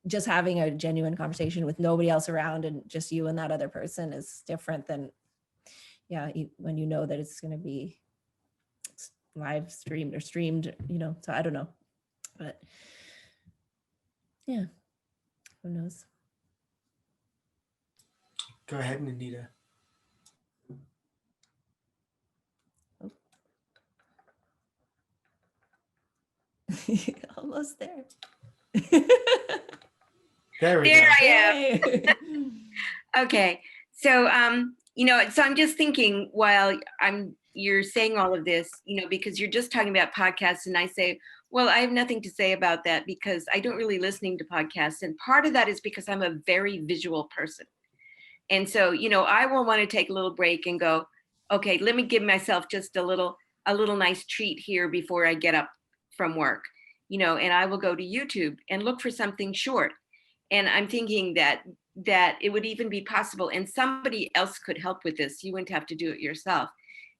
S2: just having a genuine conversation with nobody else around and just you and that other person is different than, when you know that it's going to be live streamed or streamed, so I don't know, but yeah, who knows?
S1: Go ahead, Anita.
S2: Oh. Almost there.
S1: There we
S8: there
S1: go.
S8: I am. Okay, so so I'm just thinking while you're saying all of this, because you're just talking about podcasts, and I say, well, I have nothing to say about that because I don't really listening to podcasts, and part of that is because I'm a very visual person. And so, I will want to take a little break and go, okay, let me give myself just a little nice treat here before I get up from work, and I will go to YouTube and look for something short. And I'm thinking that it would even be possible, and somebody else could help with this. You wouldn't have to do it yourself,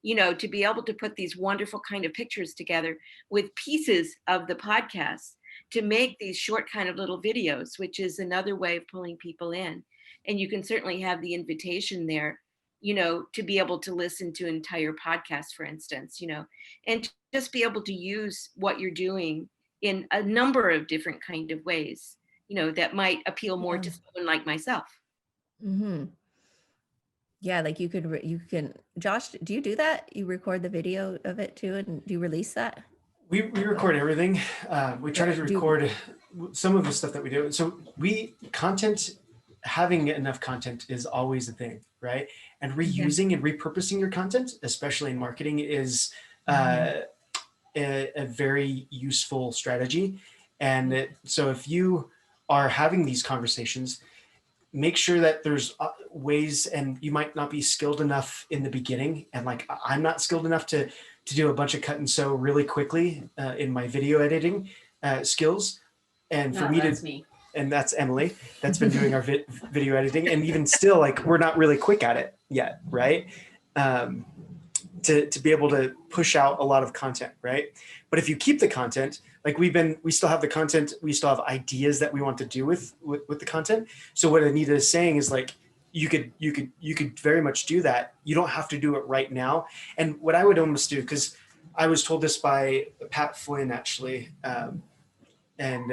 S8: to be able to put these wonderful kind of pictures together with pieces of the podcast to make these short kind of little videos, which is another way of pulling people in. And you can certainly have the invitation there, to be able to listen to an entire podcast, for instance, and to just be able to use what you're doing in a number of different kind of ways, that might appeal more to someone like myself.
S2: Mm-hmm. Yeah, like you can, Josh, do you do that? You record the video of it too, and do you release that?
S1: We record everything. We try to record some of the stuff that we do. So having enough content is always a thing, right? And reusing and repurposing your content, especially in marketing, is a very useful strategy. And so if you are having these conversations, make sure that there's ways, and you might not be skilled enough in the beginning. And like, I'm not skilled enough to do a bunch of cut and sew really quickly in my video editing skills. And for me and that's Emily, that's been doing our video editing. And even still, like, we're not really quick at it yet, right? To be able to push out a lot of content, right? But if you keep the content, like we still have the content, we still have ideas that we want to do with the content. So what Anita is saying is, like, you could very much do that. You don't have to do it right now. And what I would almost do, because I was told this by Pat Flynn, actually, and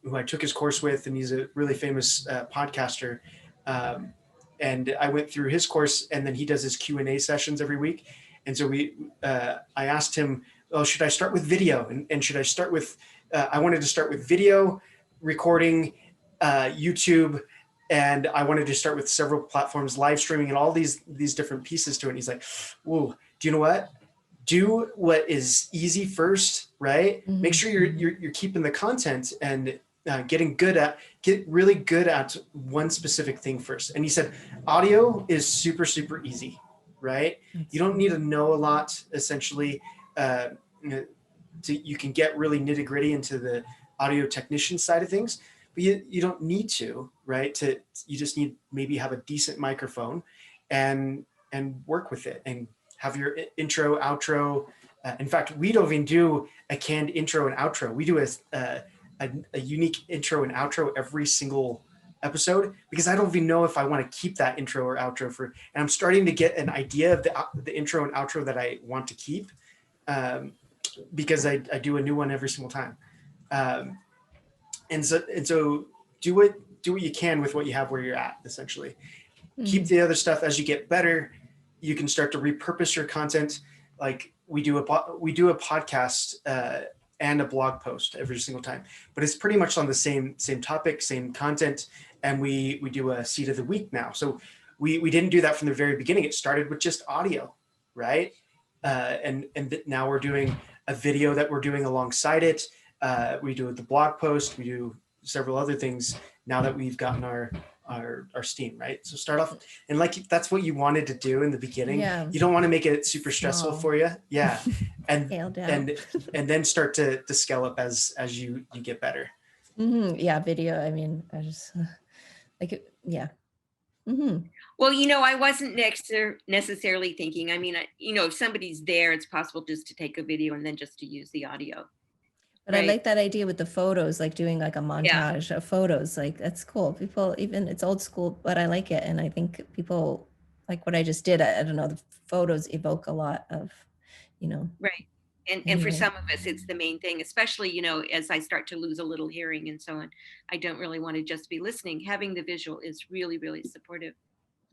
S1: who I took his course with, and he's a really famous podcaster. And I went through his course, and then he does his Q&A sessions every week. And so I asked him, oh, should I start with video? And should I start with, I wanted to start with video, recording, YouTube, and I wanted to start with several platforms, live streaming, and all these different pieces to it. And he's like, whoa, do you know what? Do what is easy first, right? Mm-hmm. Make sure you're keeping the content and get really good at one specific thing first. And he said, audio is super, super easy, right? You don't need to know a lot, essentially. You can get really nitty gritty into the audio technician side of things, but you don't need to, right? You just need maybe have a decent microphone and work with it and have your intro, outro. In fact, we don't even do a canned intro and outro. We do a unique intro and outro every single episode, because I don't even know if I want to keep that intro or outro and I'm starting to get an idea of the intro and outro that I want to keep, because I do a new one every single time. And so do what you can with what you have where you're at, essentially. Mm-hmm. Keep the other stuff. As you get better, you can start to repurpose your content. Like we do a podcast and a blog post every single time, but it's pretty much on the same topic, same content. And we do a seed of the week now. So we didn't do that from the very beginning. It started with just audio, right? And now we're doing a video that we're doing alongside it. We do the blog post. We do several other things now that we've gotten our steam, right? So start off, and like that's what you wanted to do in the beginning. Yeah. You don't want to make it super stressful for you. Yeah. And then start to scale up as you get better.
S2: Mm-hmm. Yeah, video. I mean, I just like it. Yeah. Mm-hmm.
S8: Well, I wasn't necessarily thinking, I mean, if somebody's there, it's possible just to take a video and then just to use the audio.
S2: But right? I like that idea with the photos, like doing like a montage of photos. Like that's cool. People, even it's old school, but I like it. And I think people like what I just did. I don't know, the photos evoke a lot of,
S8: Right. And for some of us, it's the main thing, especially, as I start to lose a little hearing and so on. I don't really want to just be listening. Having the visual is really, really supportive.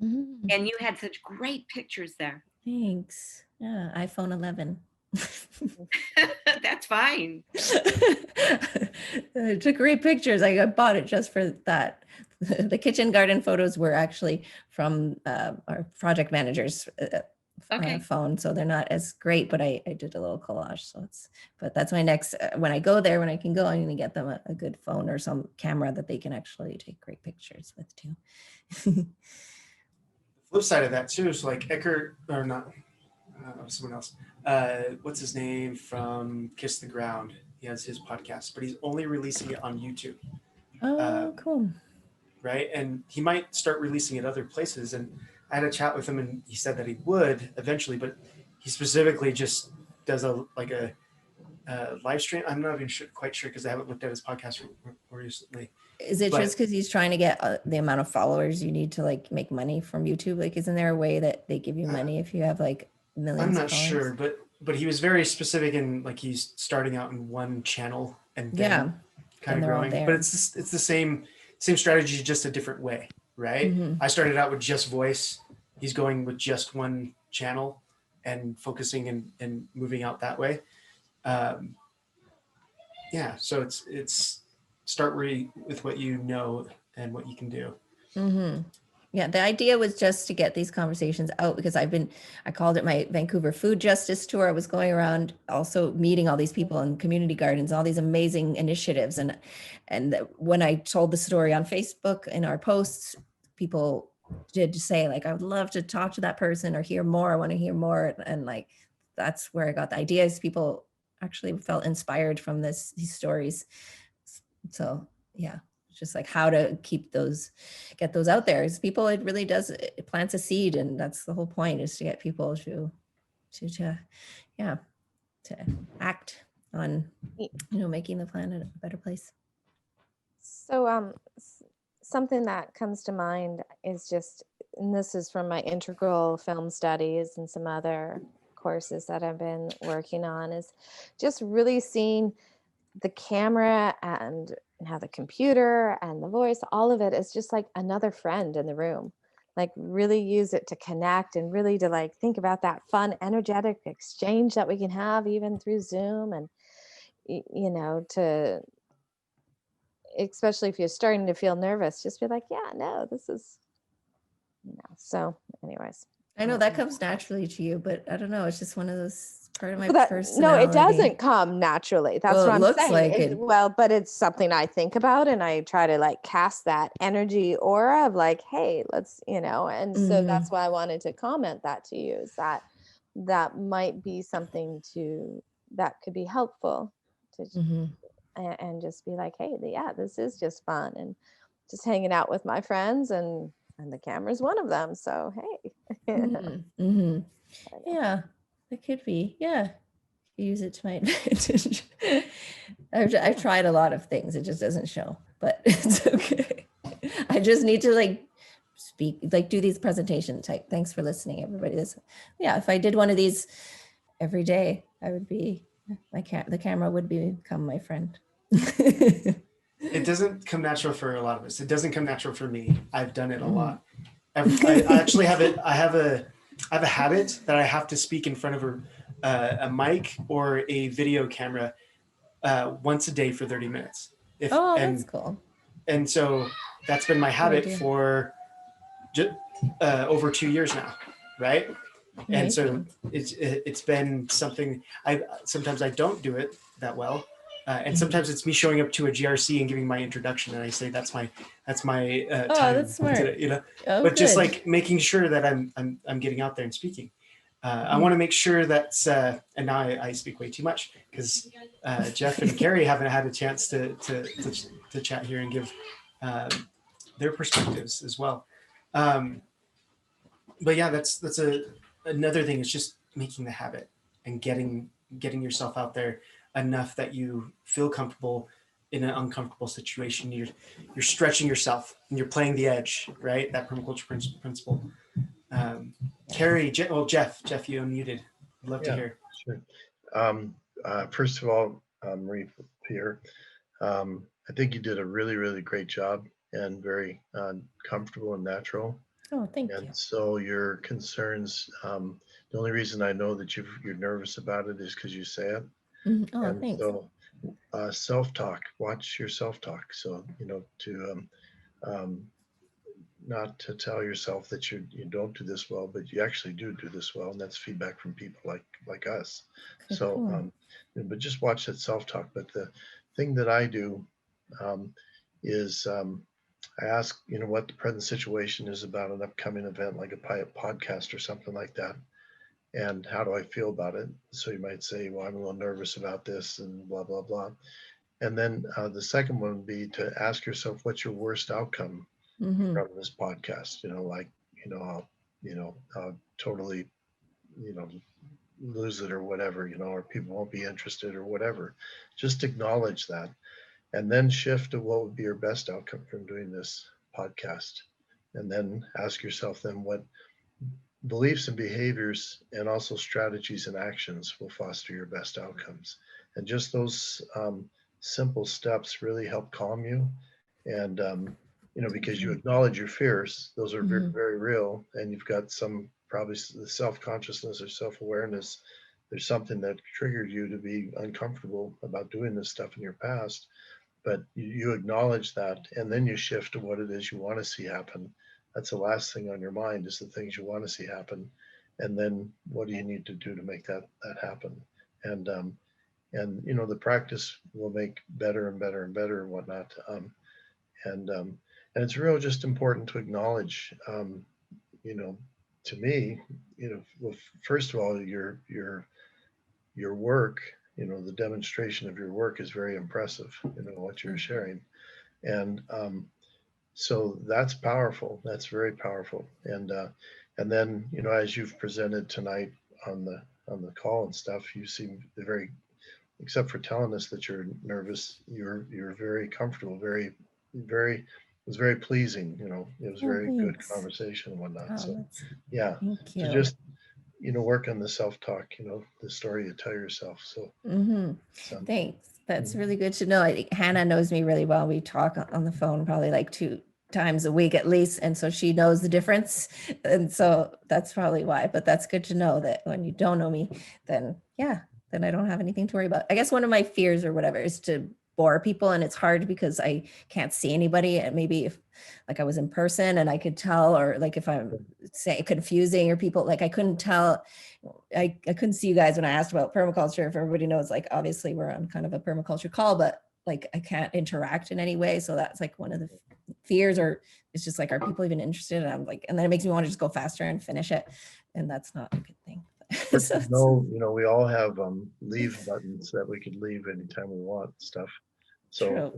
S8: Mm-hmm. And you had such great pictures there.
S2: Thanks. Yeah, iPhone 11.
S8: That's fine.
S2: I took great pictures. I bought it just for that. The kitchen garden photos were actually from our project manager's phone, so they're not as great, but I did a little collage. But that's my next, when I go there, when I can go, I'm going to get them a good phone or some camera that they can actually take great pictures with too.
S1: The flip side of that too is like Eckert, or not, someone else. What's his name from Kiss the Ground? He has his podcast, but he's only releasing it on YouTube.
S2: Oh, cool.
S1: Right. And he might start releasing it other places. And I had a chat with him and he said that he would eventually, but he specifically just does a live stream. I'm not even quite sure because I haven't looked at his podcast recently.
S2: Is it just because he's trying to get the amount of followers you need to like make money from YouTube? Like, isn't there a way that they give you money if you have like millions?
S1: I'm not
S2: of followers?
S1: sure, but he was very specific in like he's starting out in one channel and then kind of growing. But it's the same strategy, just a different way, right? I started out with just voice. He's going with just one channel and focusing and moving out that way. So it's start with what you know and what you can do.
S2: Yeah, the idea was just to get these conversations out because I called it my Vancouver Food Justice Tour. I was going around also meeting all these people in community gardens, all these amazing initiatives. And when I told the story on Facebook in our posts, people did say like, I would love to talk to that person or hear more. I want to hear more. And like, that's where I got the ideas. People actually felt inspired from these stories. So yeah. Just like how to get those out there. As people, it really does, it plants a seed, and that's the whole point, is to get people to act on, making the planet a better place.
S4: So something that comes to mind is just, and this is from my integral film studies and some other courses that I've been working on, is just really seeing the camera and how the computer and the voice, all of it is just like another friend in the room. Like really use it to connect and really to like think about that fun, energetic exchange that we can have even through Zoom. And, to, especially if you're starting to feel nervous, just be like, yeah, no, this is, so anyways.
S2: I know that comes naturally to you, but I don't know. It's just one of those part of my personality.
S4: No, it doesn't come naturally. That's what I'm saying.
S2: Like
S4: but it's something I think about, and I try to like cast that energy aura of like, hey, let's, and so that's why I wanted to comment that to you, is that might be something that could be helpful to, and just be like, hey, this is just fun and just hanging out with my friends, and the camera's one of them. So, hey.
S2: Yeah, it could be. Yeah. Use it to my advantage. I've tried a lot of things. It just doesn't show, but it's okay. I just need to like speak, like do these presentation type. Thanks for listening, everybody. If I did one of these every day, I would be, the camera would become my friend.
S1: It doesn't come natural for a lot of us. It doesn't come natural for me. I've done it a lot. I actually have it. I have a habit that I have to speak in front of a mic or a video camera once a day for 30 minutes.
S2: That's cool.
S1: And so that's been my habit for over 2 years now, right? And so it's been something. Sometimes I don't do it that well. And sometimes it's me showing up to a GRC and giving my introduction, and I say that's my time.
S2: That's smart.
S1: Today, but just like making sure that I'm getting out there and speaking. I want to make sure that, and now I speak way too much because Jeff and Carrie haven't had a chance to chat here and give their perspectives as well. But yeah, that's another thing. It's just making the habit and getting yourself out there enough that you feel comfortable in an uncomfortable situation. You're stretching yourself and you're playing the edge, right? That permaculture principle. Carrie, Jeff, you unmuted. I'd love to hear.
S9: Sure. First of all, Marie-Pierre, I think you did a really, really great job and very comfortable and natural.
S2: Oh, thank you.
S9: And so your concerns, the only reason I know that you're nervous about it is because you say it.
S2: Oh,
S9: and
S2: thanks.
S9: So self-talk, watch your self-talk. So, not to tell yourself that you don't do this well, but you actually do this well. And that's feedback from people like us.
S2: Okay,
S9: so,
S2: cool.
S9: But just watch that self-talk. But the thing that I do is I ask, what the present situation is about an upcoming event, like a podcast or something like that. And how do I feel about it? So you might say, well, I'm a little nervous about this and blah, blah, blah. And then the second one would be to ask yourself, what's your worst outcome from this podcast? Totally, lose it or whatever, or people won't be interested or whatever. Just acknowledge that, and then shift to what would be your best outcome from doing this podcast. And then ask yourself then what beliefs and behaviors and also strategies and actions will foster your best outcomes. And just those simple steps really help calm you. And, because you acknowledge your fears, those are very, very real. And you've got some probably self-consciousness or self-awareness. There's something that triggered you to be uncomfortable about doing this stuff in your past, but you acknowledge that, and then you shift to what it is you want to see happen. That's the last thing on your mind, is the things you want to see happen, and then what do you need to do to make that happen? And the practice will make better and better and better and whatnot. And it's real just important to acknowledge, to me, well, first of all, your work, the demonstration of your work is very impressive, what you're sharing. And so that's powerful. That's very powerful. And then, as you've presented tonight on the call and stuff, you seem very, except for telling us that you're nervous, you're very comfortable, very, very, it was very pleasing, it was very good conversation and whatnot. So yeah,
S2: Thank you.
S9: so just, work on the self-talk, the story you tell yourself. So,
S2: Thanks. That's really good to know. I think Hannah knows me really well. We talk on the phone probably like 2 times a week at least. And so she knows the difference. And so that's probably why, but that's good to know that when you don't know me, then then I don't have anything to worry about. I guess one of my fears or whatever is to bore people. And it's hard because I can't see anybody. And maybe if like I was in person and I could tell, or like if I'm say confusing or people, like I couldn't tell, I couldn't see you guys when I asked about permaculture. If everybody knows, like obviously we're on kind of a permaculture call, but like I can't interact in any way. So that's like one of the fears, or it's just like, are people even interested? And I'm like, and then it makes me want to just go faster and finish it. And that's not a good thing.
S9: No, we all have leave buttons that we could leave anytime we want stuff. So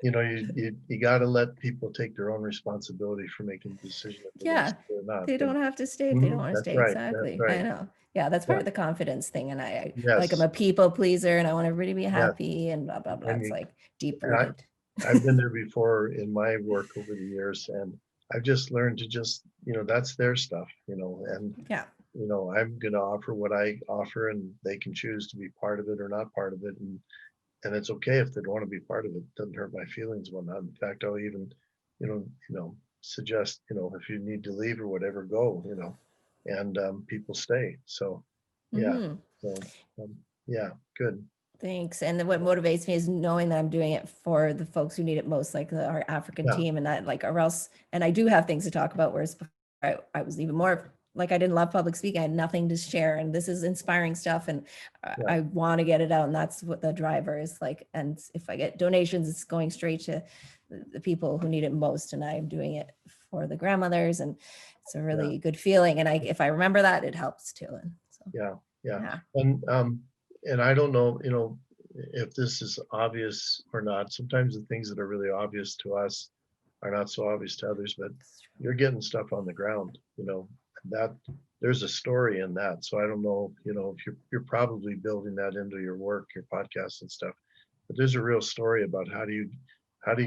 S9: you got to let people take their own responsibility for making the decision.
S2: They don't have to stay if they don't want to stay.
S9: Right,
S2: exactly.
S9: right.
S2: I know. Yeah, that's part of the confidence thing. And I
S9: Yes.
S2: like I'm a people pleaser and I want everybody to be happy and blah blah blah. It's like deep rooted.
S9: I've been there before in my work over the years, and I've just learned to just that's their stuff, and I'm going to offer what I offer, and they can choose to be part of it or not part of it. And it's okay if they don't want to be part of it. It doesn't hurt my feelings, whatnot. In fact, I'll even, suggest, if you need to leave or whatever, go, and people stay. So, yeah. So, good.
S2: Thanks. And then what motivates me is knowing that I'm doing it for the folks who need it most, like our African team, and that like, or else, and I do have things to talk about, whereas before I was even more like, I didn't love public speaking. I had nothing to share, and this is inspiring stuff. And I want to get it out. And that's what the driver is like. And if I get donations, it's going straight to the people who need it most. And I'm doing it for the grandmothers, and it's a really good feeling. And if I remember that, it helps too. And so,
S9: yeah. And I don't know, if this is obvious or not. Sometimes the things that are really obvious to us are not so obvious to others, but you're getting stuff on the ground, that there's a story in that. So I don't know, if you're probably building that into your work, your podcast and stuff, but there's a real story about how do you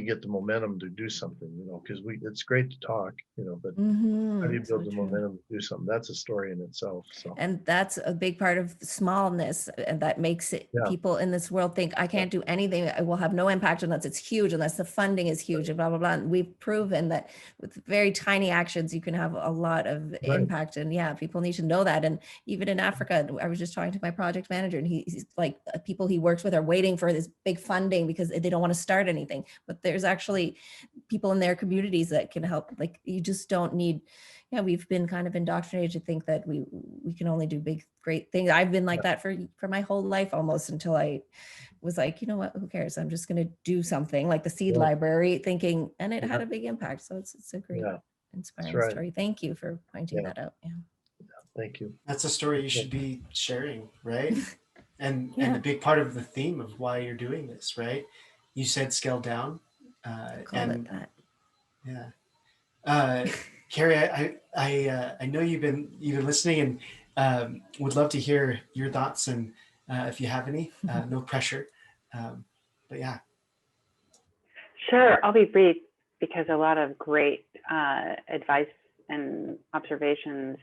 S9: get the momentum to do something, because it's great to talk, but how do you build the momentum to do something? That's a story in itself. So,
S2: and that's a big part of smallness, and that makes it people in this world think I can't do anything. I will have no impact unless it's huge, unless the funding is huge, and blah blah blah. And we've proven that with very tiny actions, you can have a lot of impact. And people need to know that. And even in Africa, I was just talking to my project manager, and he's like, people he works with are waiting for this big funding because they don't want to start anything. But there's actually people in their communities that can help. Like, you just don't need. We've been kind of indoctrinated to think that we can only do big, great things. I've been like that for my whole life almost, until I was like, you know what, who cares? I'm just going to do something like the seed library thinking, and it had a big impact. So it's a great, inspiring story. Thank you for pointing that out.
S9: Thank you.
S1: That's a story you should be sharing, right? And a big part of the theme of why you're doing this, right? You said scale down. Carrie, I know you've been listening, Would love to hear your thoughts, and if you have any, no pressure. But yeah.
S7: Sure, I'll be brief because a lot of great advice and observations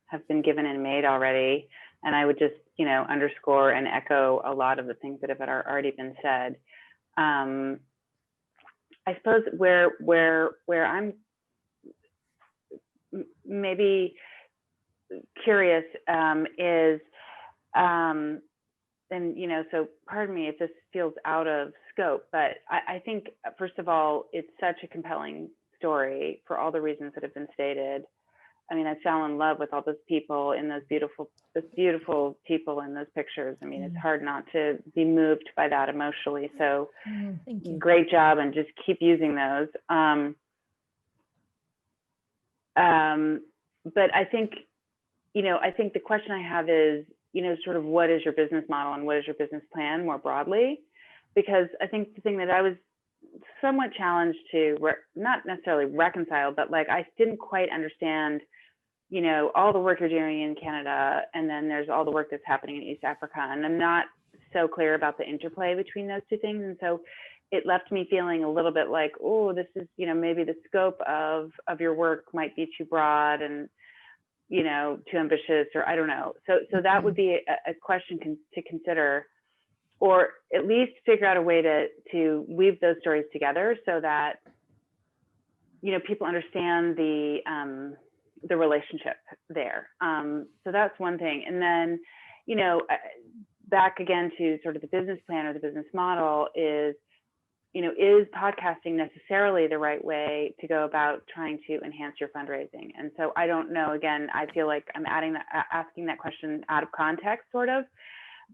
S7: have been given and made already. And I would just, underscore and echo a lot of the things that have already been said. I suppose where I'm maybe curious is, and so pardon me if this feels out of scope, but I think first of all, it's such a compelling story for all the reasons that have been stated. I mean, I fell in love with all those people in those beautiful people in those pictures. I mean, it's hard not to be moved by that emotionally. So
S2: Thank you.
S7: great job, and just keep using those. But I think, I think the question I have is, sort of what is your business model and what is your business plan more broadly? Because I think the thing that I was somewhat challenged to, not necessarily reconcile, but like I didn't quite understand, all the work you're doing in Canada, and then there's all the work that's happening in East Africa. And I'm not so clear about the interplay between those two things. And so it left me feeling a little bit like, oh, this is, maybe the scope of your work might be too broad and, too ambitious, or I don't know. So that would be a question to consider, or at least figure out a way to weave those stories together so that, people understand the relationship there. So that's one thing. And then, back again to sort of the business plan or the business model is, is podcasting necessarily the right way to go about trying to enhance your fundraising? And so I don't know, again, I feel like I'm asking that question out of context sort of,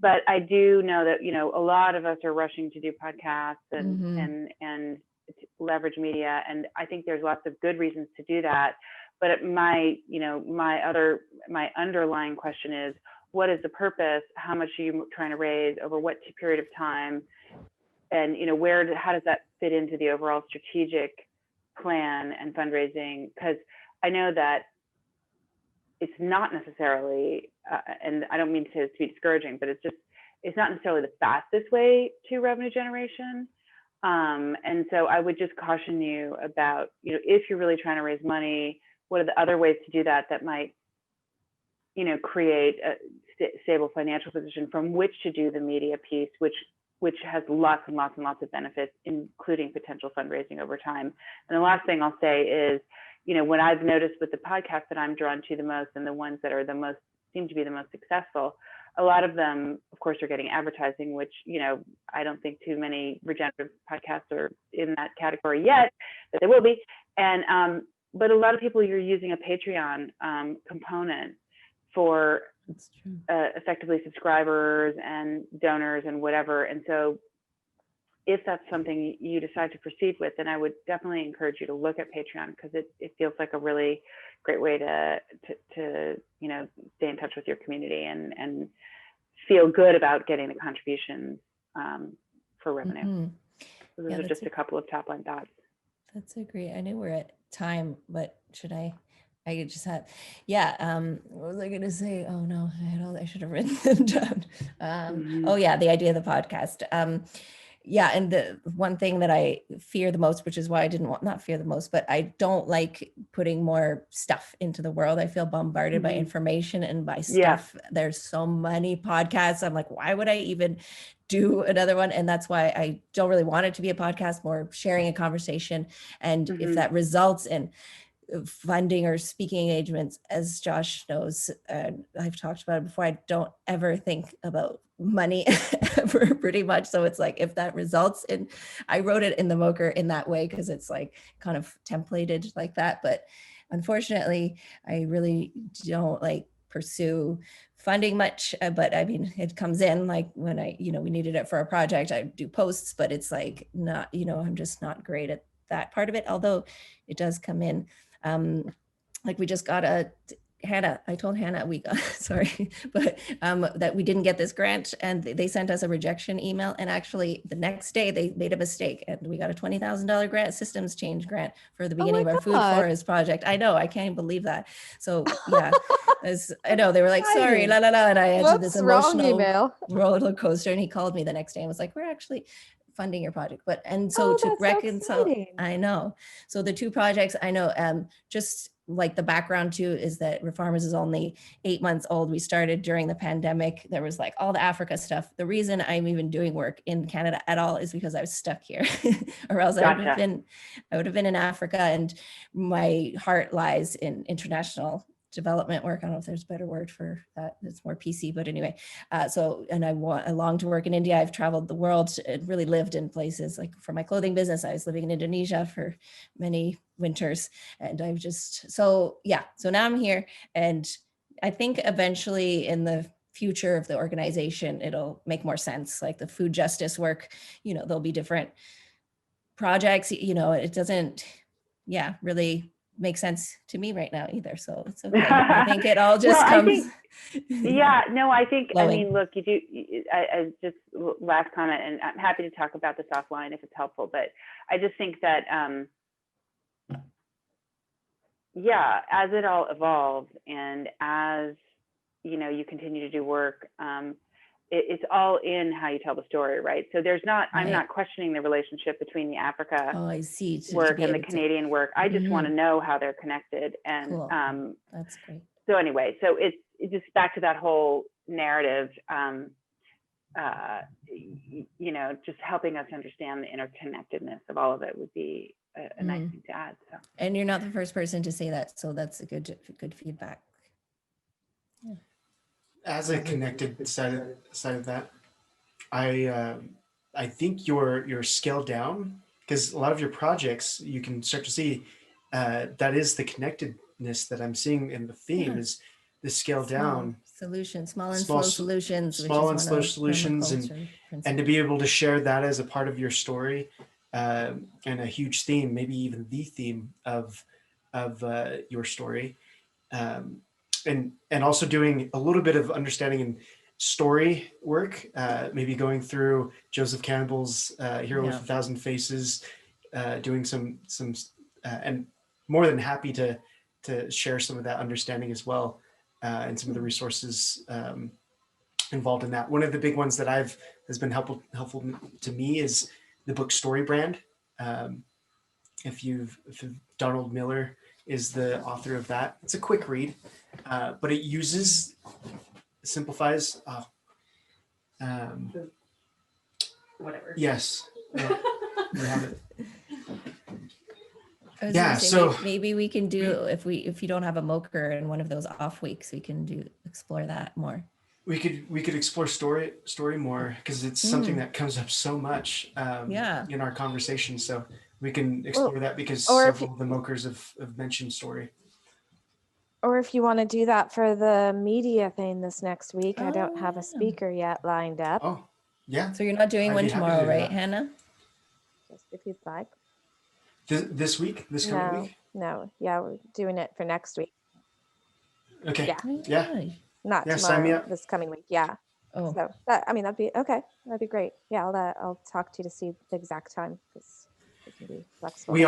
S7: but I do know that, a lot of us are rushing to do podcasts and leverage media. And I think there's lots of good reasons to do that. But my underlying question is, what is the purpose? How much are you trying to raise over what period of time? And how does that fit into the overall strategic plan and fundraising? Because I know that it's not necessarily, and I don't mean to be discouraging, but it's not necessarily the fastest way to revenue generation. And so I would just caution you about, if you're really trying to raise money, what are the other ways to do that might, create a stable financial position from which to do the media piece, which has lots and lots and lots of benefits, including potential fundraising over time. And the last thing I'll say is, what I've noticed with the podcasts that I'm drawn to the most, and the ones that are seem to be the most successful, a lot of them, of course, are getting advertising, which, I don't think too many regenerative podcasts are in that category yet, but they will be. And, but a lot of people, you're using a Patreon component for effectively subscribers and donors and whatever. And so if that's something you decide to proceed with, then I would definitely encourage you to look at Patreon, because it feels like a really great way to stay in touch with your community and feel good about getting the contributions for revenue. So those are just a couple of top line thoughts.
S2: That's a great, I know we're at time, but should I just had, what was I going to say? Oh no, I should have written them down. Oh yeah, the idea of the podcast. And the one thing that I fear the most, which is why I not fear the most, but I don't like putting more stuff into the world. I feel bombarded by information and by stuff. There's so many podcasts. I'm like, why would I even do another one? And that's why I don't really want it to be a podcast, more sharing a conversation. And if that results in funding or speaking engagements, as Josh knows, I've talked about it before, I don't ever think about money ever, pretty much. So it's like, if that results in, I wrote it in the MOKR in that way because it's like kind of templated like that. But unfortunately, I really don't pursue funding much, but I mean, it comes in like when we needed it for a project, I do posts, but it's like not, I'm just not great at that part of it, although it does come in. Like we just got a Hannah, I told Hannah we got, sorry, but that we didn't get this grant, and they sent us a rejection email. And actually the next day they made a mistake and we got a $20,000 grant, systems change grant for the beginning
S4: my
S2: of our food
S4: God.
S2: forest project. I know, I can't even believe that. So yeah, I know they were like, sorry,
S4: Exciting.
S2: la la la. And I answered this
S4: Whoops, wrong
S2: emotional
S4: email.
S2: roller coaster. And he called me the next day and was like, we're actually funding your project. But, and so
S4: Oh,
S2: to
S4: that's so
S2: reconcile,
S4: exciting.
S2: I know. So the two projects, I know, just like the background too is that Refarmers is only 8 months old. We started during the pandemic. There was like all the Africa stuff. The reason I'm even doing work in Canada at all is because I was stuck here, or else I would have been in Africa. And my heart lies in international development work. I don't know if there's a better word for that. It's more PC, but anyway. And I long to work in India. I've traveled the world and really lived in places. Like for my clothing business, I was living in Indonesia for many winters. And I've just, so now I'm here. And I think eventually in the future of the organization, it'll make more sense. Like the food justice work, there'll be different projects, it doesn't, really make sense to me right now either. So it's okay. I think it all just comes.
S7: I think, I
S2: flowing.
S7: mean, look, I just last comment, and I'm happy to talk about this offline if it's helpful, but I just think that, as it all evolves and as, you continue to do work, it's all in how you tell the story, right? So I'm not questioning the relationship between the Africa work and the Canadian work. I just want to know how they're connected. And
S2: cool. That's great.
S7: So anyway, so it's just back to that whole narrative, just helping us understand the interconnectedness of all of it would be a nice thing to add. So.
S2: And you're not the first person to say that, so that's a good feedback. Yeah.
S1: As a connected side of that, I think you're scaled down, because a lot of your projects you can start to see that is the connectedness that I'm seeing in the theme is the scale down
S2: solutions, small and slow solutions,
S1: and to be able to share that as a part of your story, and a huge theme, maybe even the theme of your story. And also doing a little bit of understanding and story work, maybe going through Joseph Campbell's Hero with 1,000 Faces, doing some and more than happy to share some of that understanding as well, and some of the resources involved in that. One of the big ones that has been helpful to me is the book Story Brand. If Donald Miller is the author of that. It's a quick read, but it simplifies.
S2: Whatever.
S1: Yes. You have it.
S2: So maybe we can do, if you don't have a MOKR in one of those off weeks, we can explore that more. We
S1: could explore story more, because it's something that comes up so much in our conversation. So we can explore that, because several of the MOKRs have mentioned story.
S4: Or if you want to do that for the media thing this next week, I don't have a speaker yet lined up.
S1: Oh, yeah.
S2: So you're not doing one tomorrow, right, Hannah?
S4: Just if you'd like.
S1: This week? This coming week?
S4: No. Yeah, we're doing it for next week.
S1: Okay. Yeah.
S4: Not tomorrow.
S1: Sign me up.
S4: This coming week. Yeah. Oh. So that'd be okay. That'd be great. Yeah, I'll talk to you to see the exact time, because it can be flexible.
S1: We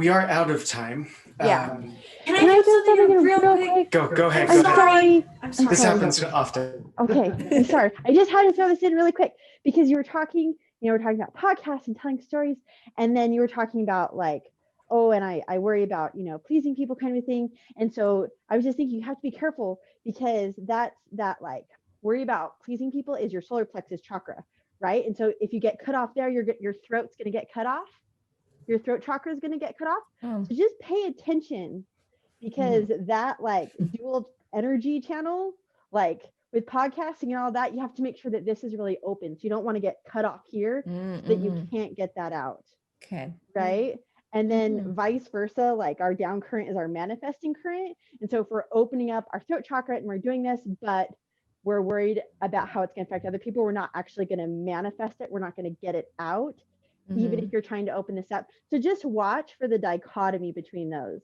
S1: are out of time.
S4: Yeah.
S10: Can I do something real quick?
S1: Go ahead.
S5: I'm sorry.
S1: This happens often.
S5: Okay. I'm sorry. I just had to throw this in really quick, because you were talking, we're talking about podcasts and telling stories. And then you were talking about like, and I worry about, pleasing people kind of thing. And so I was just thinking, you have to be careful, because that like worry about pleasing people is your solar plexus chakra, right? And so if you get cut off there, your throat's going to get cut off. Your throat chakra is going to get cut off. So just pay attention, because that like dual energy channel, like with podcasting and all that, you have to make sure that this is really open. So you don't want to get cut off here, so that you can't get that out.
S2: Okay.
S5: Right. And then vice versa, like our down current is our manifesting current. And so if we're opening up our throat chakra and we're doing this, but we're worried about how it's going to affect other people, we're not actually going to manifest it. We're not going to get it out, even if you're trying to open this up. So just watch for the dichotomy between those.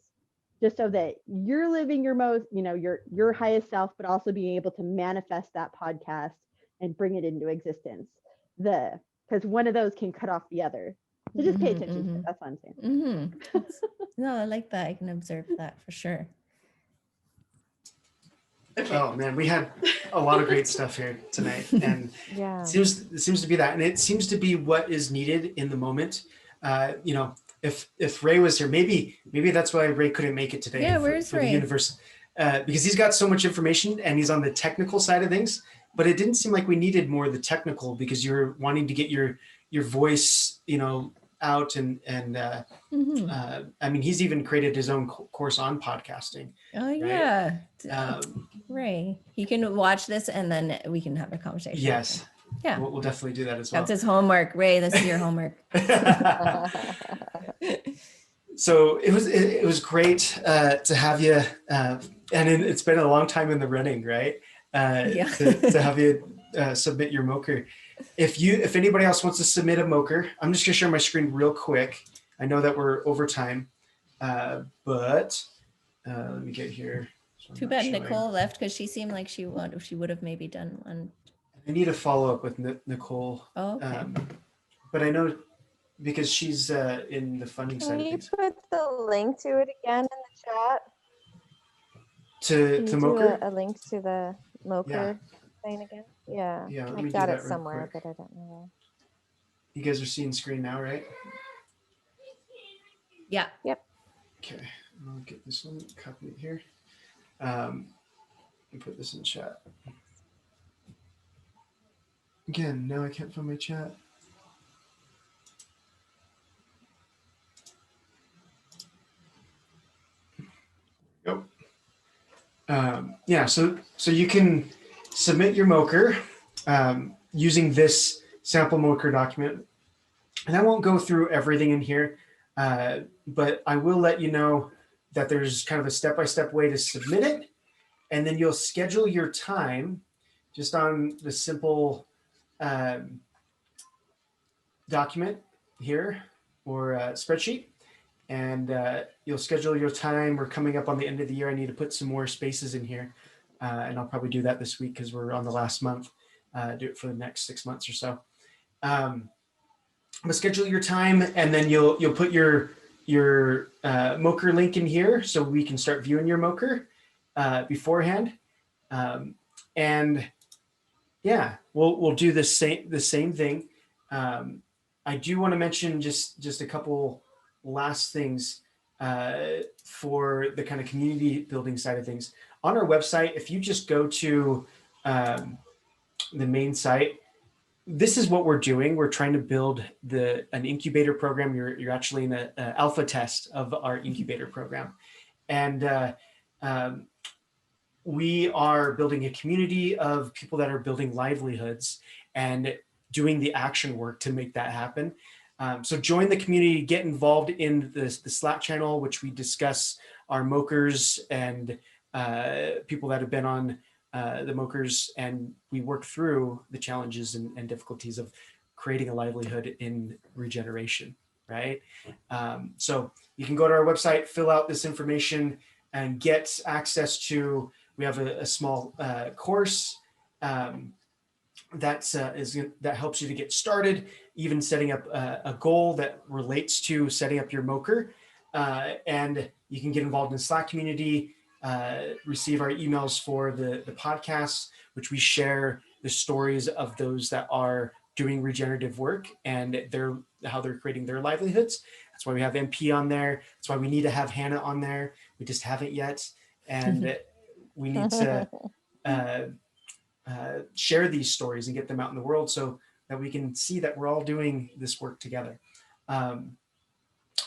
S5: just so that you're living your most, your highest self, but also being able to manifest that podcast and bring it into existence. Because one of those can cut off the other. So just pay attention to it. That's what I'm saying.
S2: No, I like that. I can observe that for sure.
S1: Okay. Oh man, we had a lot of great stuff here tonight, and
S4: Yeah.
S1: it seems to be that, and it seems to be what is needed in the moment. If Ray was here, maybe that's why Ray couldn't make it today.
S2: Yeah, where's
S1: for
S2: Ray?
S1: the universe? Because he's got so much information and he's on the technical side of things. But it didn't seem like we needed more of the technical because you're wanting to get your voice, out and I mean, he's even created his own course on podcasting.
S2: Oh
S1: right?
S2: yeah, Ray. He can watch this and then we can have a conversation.
S1: Yes.
S2: Yeah.
S1: We'll definitely do that as well.
S2: That's his homework. Ray, this is your homework.
S1: So it was great to have you, and it's been a long time in the running, right?
S2: Yeah.
S1: to have you submit your MOKR. If anybody else wants to submit a MOKR, I'm just gonna share my screen real quick. I know that we're over time, but let me get here. So
S2: Too bad Nicole left because she seemed like she would have maybe done one.
S1: I need to follow up with Nicole.
S2: Oh, okay.
S1: But I know because she's in the funding side
S4: Can
S1: of
S4: you
S1: things.
S4: put the link to it again in the chat?
S1: To
S4: Can you do
S1: MOKR?
S4: a link to the MOKR
S1: Yeah.
S4: thing again? Yeah.
S1: Yeah, let me
S4: I've
S1: do
S4: got
S1: that
S4: it
S1: real
S4: somewhere,
S1: quick.
S4: but I don't know where.
S1: You guys are seeing screen now, right?
S2: Yeah.
S4: Yep.
S1: Okay, I'll get this one, copy it here. And put this in chat. Again, now I can't find my chat. Yep. Yeah, so you can submit your MOKR using this sample MOKR document. And I won't go through everything in here, but I will let you know that there's kind of a step-by-step way to submit it. And then you'll schedule your time just on the simple document here or spreadsheet. And you'll schedule your time. We're coming up on the end of the year. I need to put some more spaces in here. And I'll probably do that this week because we're on the last month. Do it for the next 6 months or so. But schedule your time, and then you'll put your MOKR link in here so we can start viewing your MOKR beforehand. And yeah, we'll do the same thing. I do want to mention just a couple last things for the kind of community building side of things. On our website, if you just go to the main site, this is what we're doing. We're trying to build an incubator program. You're actually in an alpha test of our incubator program. And we are building a community of people that are building livelihoods and doing the action work to make that happen. So join the community, get involved in the Slack channel, which we discuss our MOKRs and people that have been on the MOKRs, and we work through the challenges and difficulties of creating a livelihood in regeneration, right? So you can go to our website, fill out this information, and get access to, we have a small course that helps you to get started, even setting up a goal that relates to setting up your MOKR. And you can get involved in the Slack community, receive our emails for the podcasts, which we share the stories of those that are doing regenerative work and how they're creating their livelihoods. That's why we have MP on there. That's why we need to have Hannah on there. We just haven't yet. And we need to share these stories and get them out in the world so that we can see that we're all doing this work together.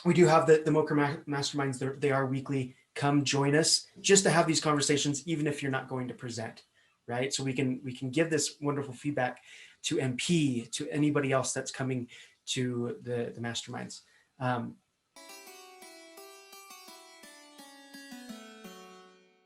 S1: We do have the MOKR masterminds. They are weekly. Come join us just to have these conversations, even if you're not going to present, right? So we can give this wonderful feedback to MP, to anybody else that's coming to the masterminds.